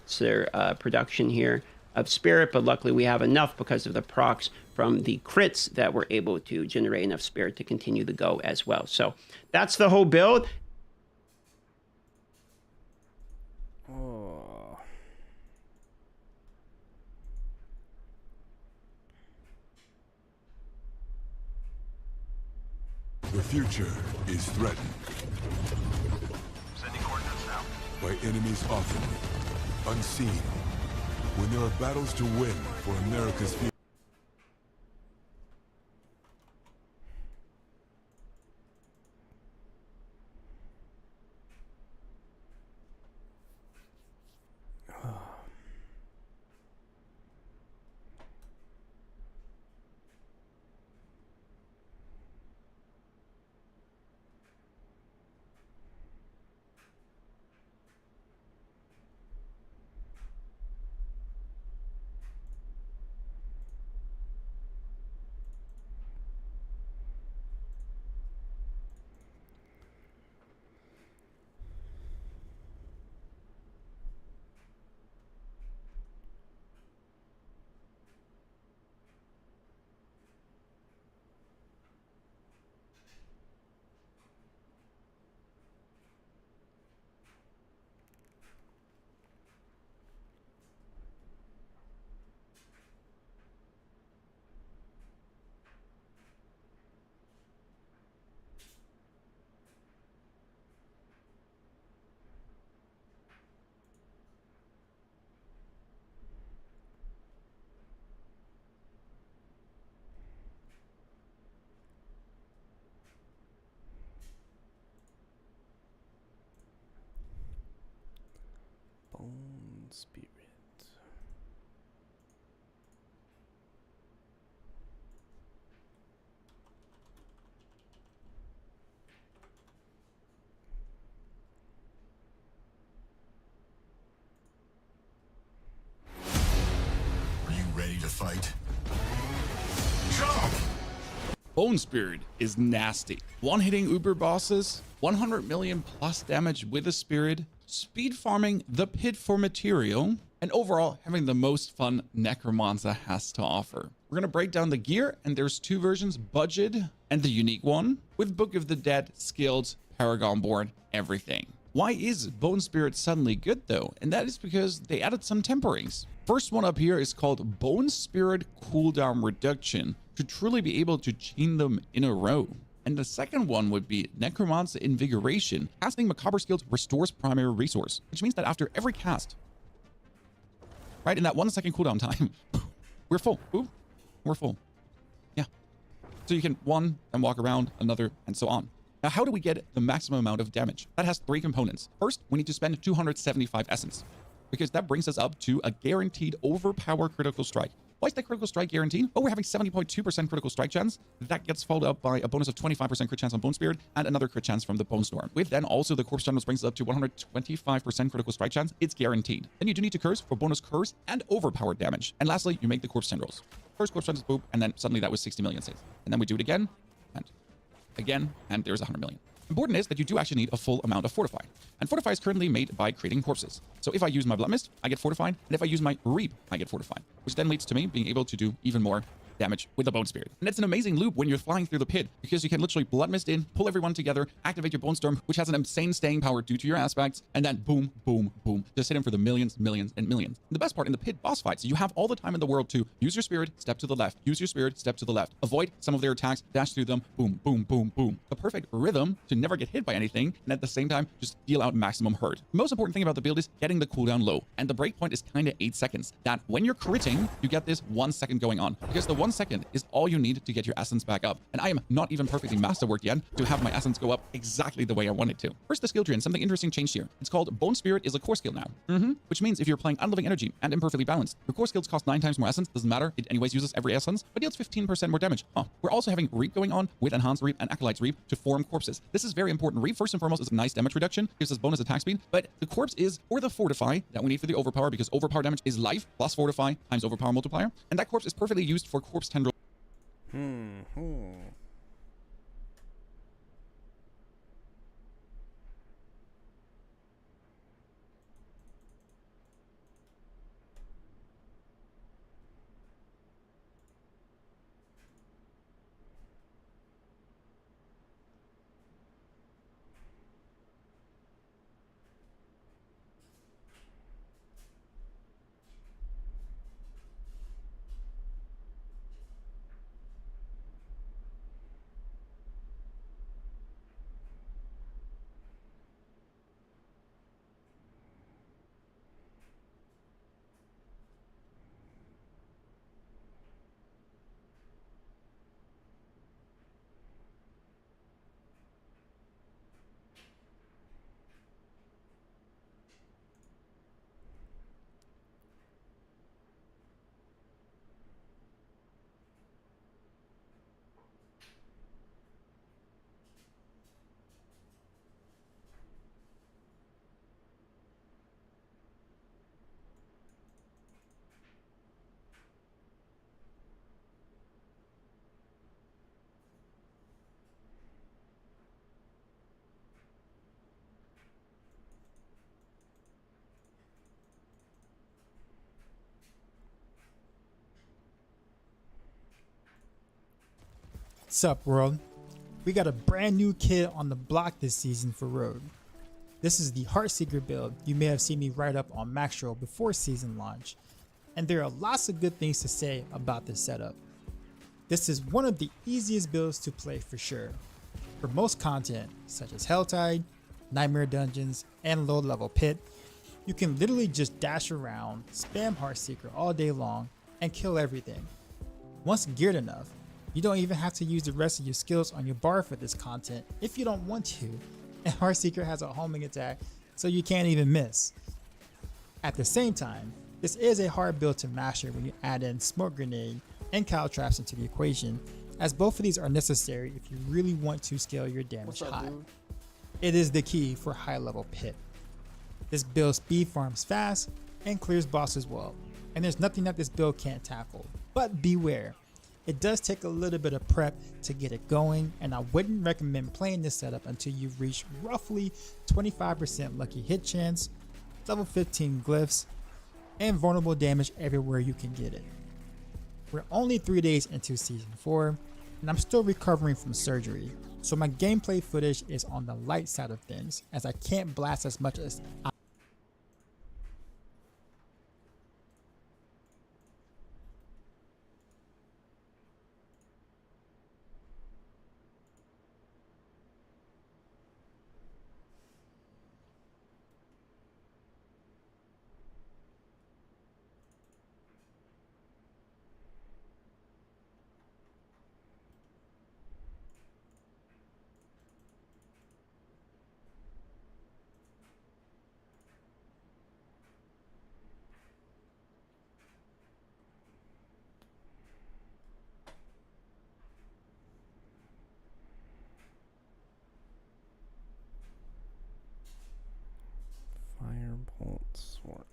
production here of spirit, but luckily we have enough because of the procs from the crits that we're able to generate enough spirit to continue the go as well. So that's the whole build.
Oh.
The future is threatened.
Sending coordinates now.
By enemies often unseen. When there are battles to win for America's future.
Bone spirit.
Are you ready to fight? Jump!
Bone Spirit is nasty. One-hitting Uber bosses, 100 million plus damage with a spirit, speed farming the pit for material, and overall having the most fun Necromancer has to offer. We're gonna break down the gear, and there's two versions, budget and the unique one, with Book of the Dead, skilled, Paragon board, everything. Why is Bone Spirit suddenly good though? And that is because they added some temperings. First one up here is called Bone Spirit Cooldown Reduction, to truly be able to chain them in a row. And the second one would be Necromancer Invigoration. Casting Macabre skills restores primary resource, which means that after every cast, right, in that 1 second cooldown time, we're full. Ooh, we're full. Yeah. So you can one and walk around, another, and so on. Now, how do we get the maximum amount of damage? That has three components. First, we need to spend 275 essence, because that brings us up to a guaranteed overpower critical strike. Why is that critical strike guaranteed? Well, we're having 70.2% critical strike chance. That gets followed up by a bonus of 25% crit chance on Bone Spirit and another crit chance from the Bone Storm. With then also the Corpse Tendrils brings us up to 125% critical strike chance. It's guaranteed. Then you do need to curse for bonus curse and overpowered damage. And lastly, you make the Corpse Tendrils. First Corpse Tendrils, boop, and then suddenly that was 60 million saves. And then we do it again, and there's 100 million. Important is that you do actually need a full amount of Fortify. And Fortify is currently made by creating corpses. So if I use my Blood Mist, I get Fortified. And if I use my Reap, I get Fortified. Which then leads to me being able to do even more damage with the Bone Spirit. And it's an amazing loop when you're flying through the pit, because you can literally Blood Mist in, pull everyone together, activate your Bone Storm, which has an insane staying power due to your aspects, and then boom, boom, boom. Just hit him for the millions, millions, and millions. And the best part, in the pit boss fights, you have all the time in the world to use your spirit, step to the left, use your spirit, step to the left, avoid some of their attacks, dash through them, boom, boom, boom, boom. The perfect rhythm to never get hit by anything, and at the same time, just deal out maximum hurt. The most important thing about the build is getting the cooldown low, and the breakpoint is kind of 8 seconds. That when you're critting, you get this 1 second going on, because the 1
1 second is all you need to get your essence back up. And I am not even perfectly masterworked yet to have my essence go up exactly the way I want it to. First, the skill tree, and something interesting changed here. It's called Bone Spirit is a core skill now. Which means if you're playing Unliving Energy and Imperfectly Balanced, your core skills cost 9 times more essence. Doesn't matter. It anyways uses every essence, but deals 15% more damage. We're also having Reap going on with Enhanced Reap and Acolyte's Reap to form corpses. This is very important. Reap, first and foremost, is a nice damage reduction, gives us bonus attack speed, but the corpse is for the Fortify that we need for the Overpower, because Overpower damage is life plus Fortify times Overpower multiplier, and that corpse is perfectly used for corpse tendril.
Sup world, we got a brand new kid on the block this season for Rogue. This is the Heartseeker build you may have seen me write up on Maxroll before season launch, and there are lots of good things to say about this setup. This is one of the easiest builds to play for sure. For most content, such as Helltide, Nightmare Dungeons, and low level Pit, you can literally just dash around, spam Heartseeker all day long, and kill everything. Once geared enough, you don't even have to use the rest of your skills on your bar for this content if you don't want to, and Heartseeker has a homing attack so you can't even miss. At the same time, this is a hard build to master when you add in Smoke Grenade and Cow Traps into the equation, as both of these are necessary if you really want to scale your damage high. It is the key for high level Pit. This build speed farms fast and clears bosses well, and there's nothing that this build can't tackle, but beware. It does take a little bit of prep to get it going, and I wouldn't recommend playing this setup until you've reached roughly 25% lucky hit chance, level 15 glyphs, and vulnerable damage everywhere you can get it. We're only 3 days into season 4, and I'm still recovering from surgery, so my gameplay footage is on the light side of things, as I can't blast as much as I
Firebolt Swark.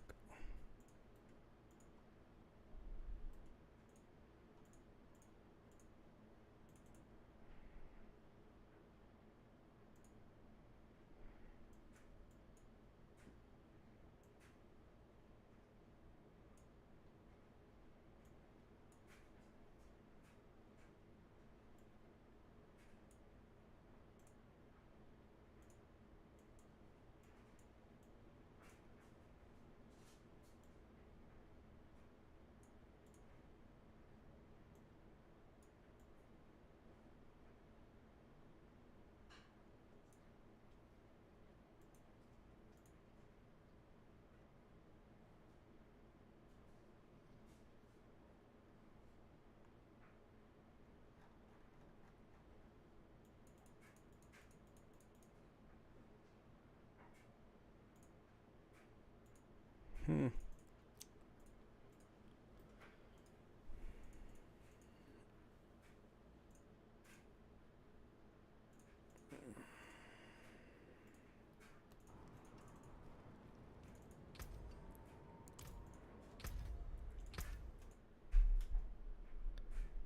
Hmm.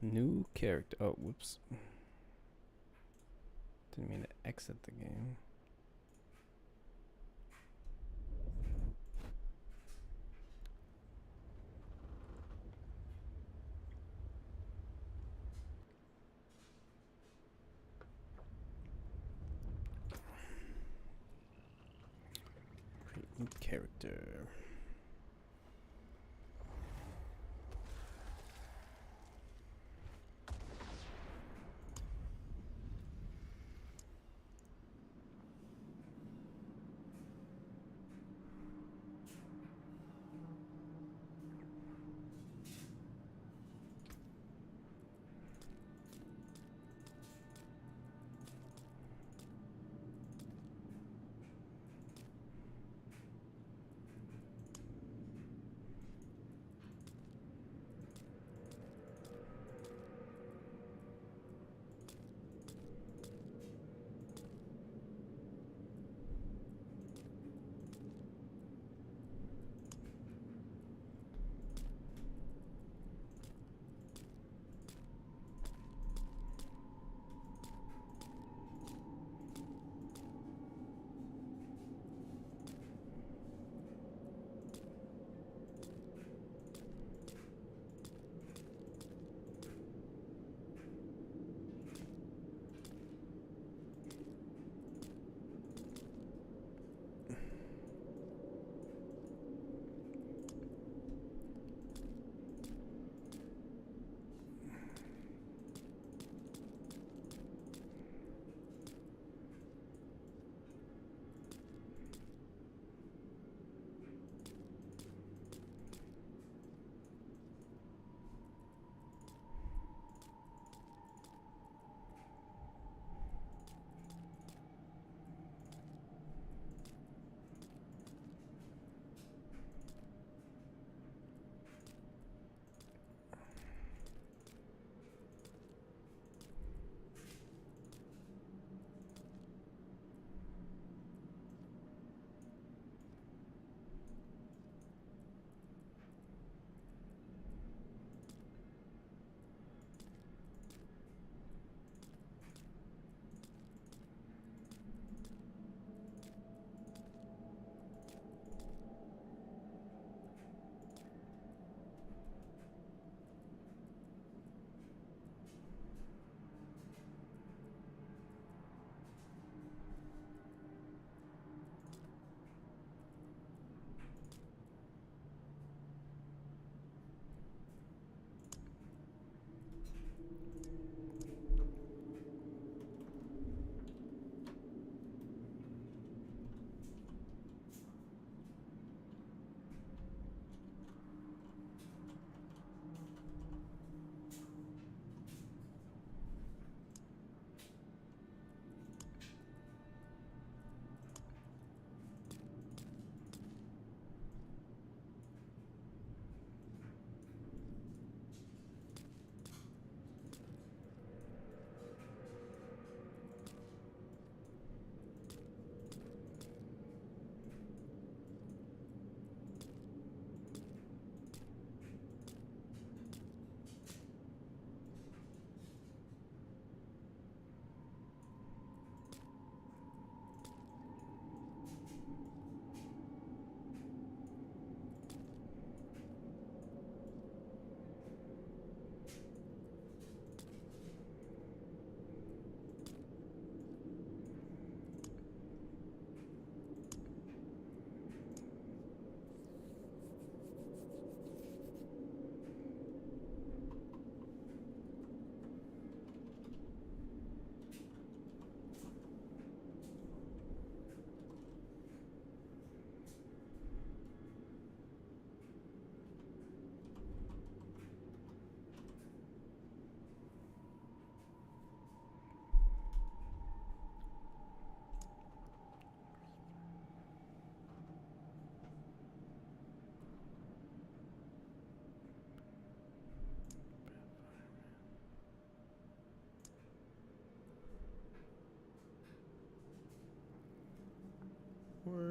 New character. Oh, whoops. Didn't mean to exit the game. Create new character.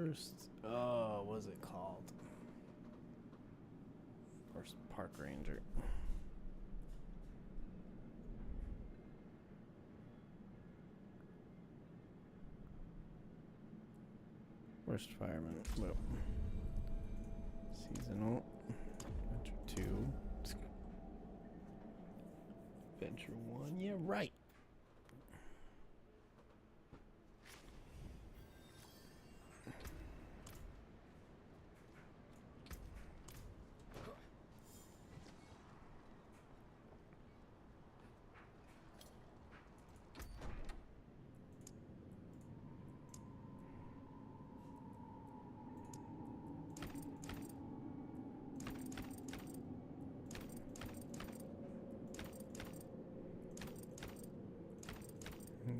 Worst. Oh, what was it called? Worst park ranger. Worst fireman. Well, seasonal. Adventure 2. Adventure 1. Yeah, right.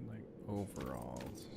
Like overalls.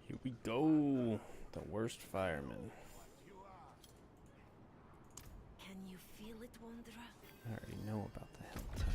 Here we go. The worst fireman.
Can you feel it, Wanderer?
I already know about the hell time.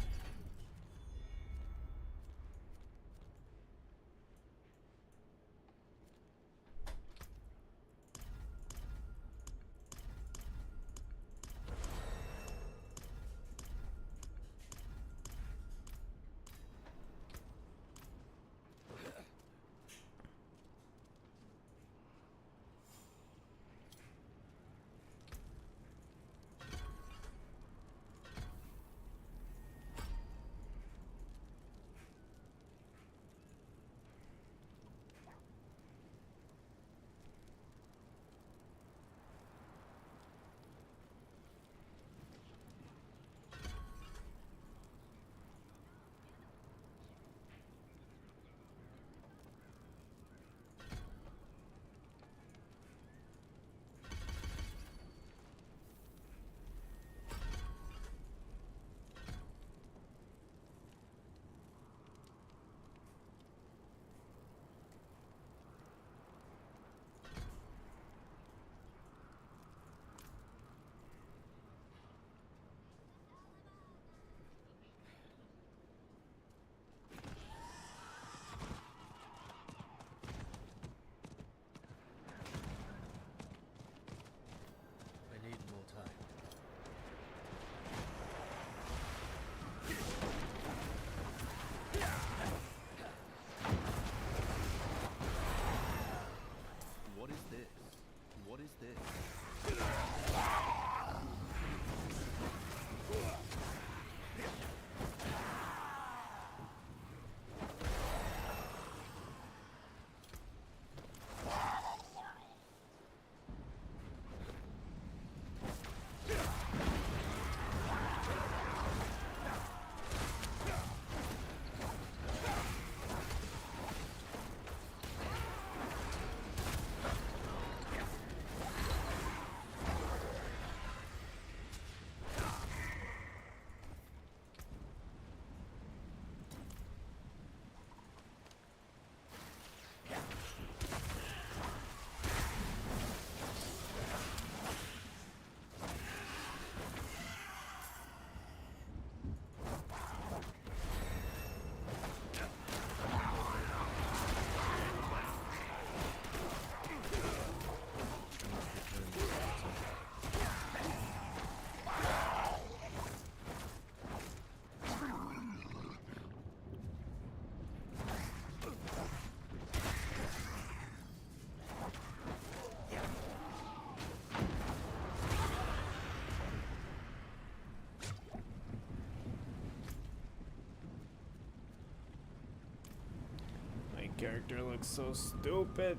character looks so stupid.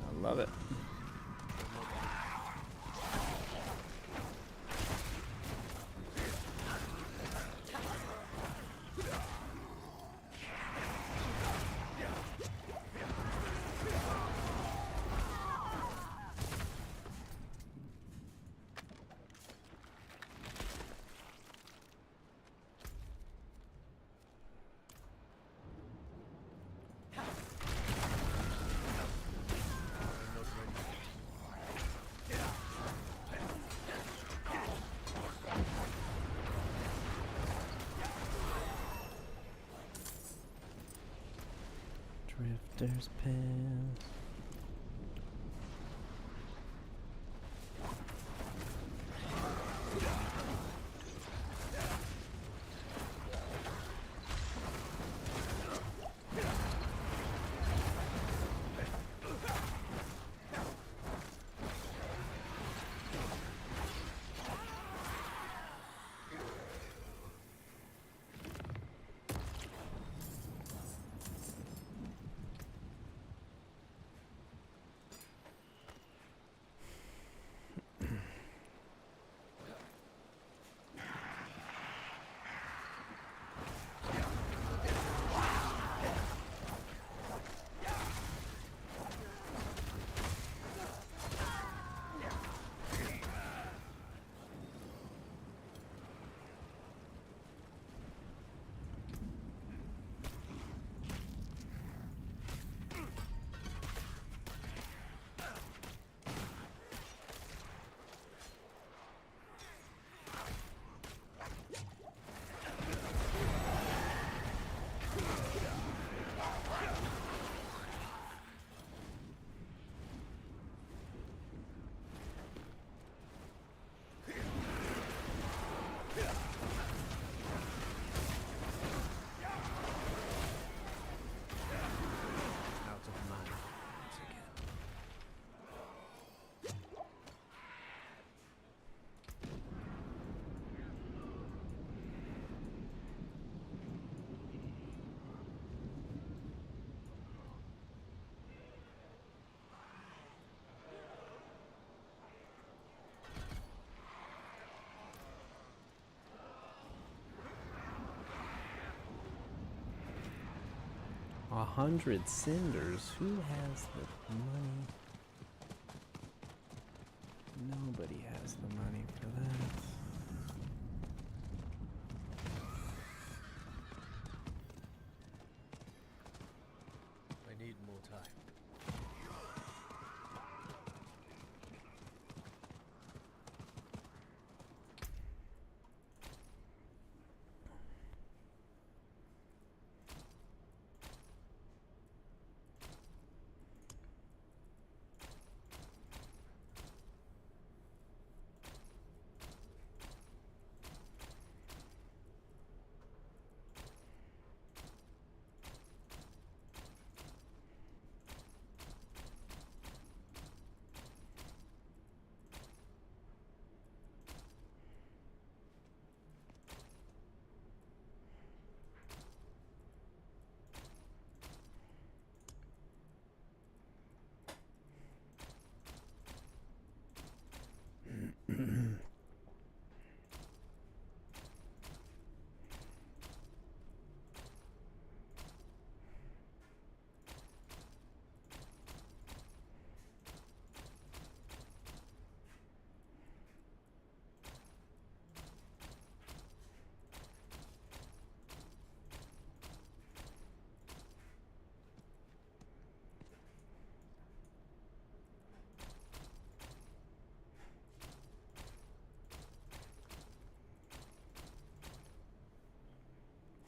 I love it. Drifter's Pass. A 100 cinders. Who has the money? Nobody has the money for that.
I need more time.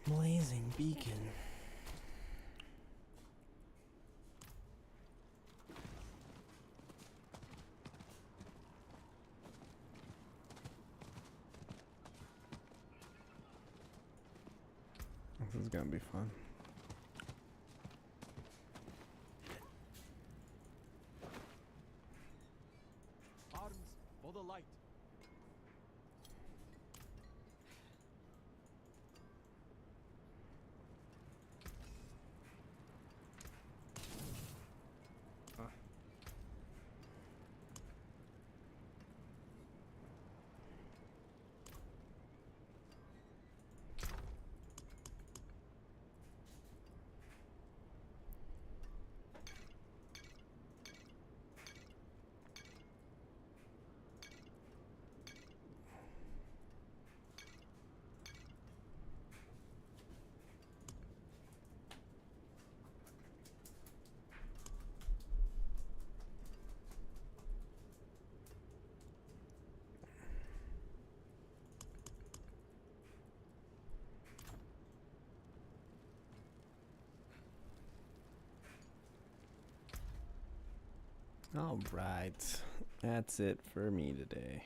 Blazing beacon. This is gonna be fun.
Arms for the light.
All right, that's it for me today.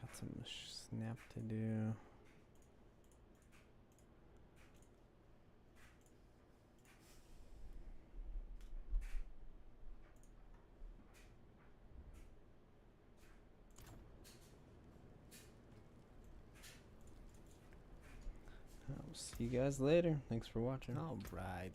Got some snap to do. I'll see you guys later. Thanks for watching. All right.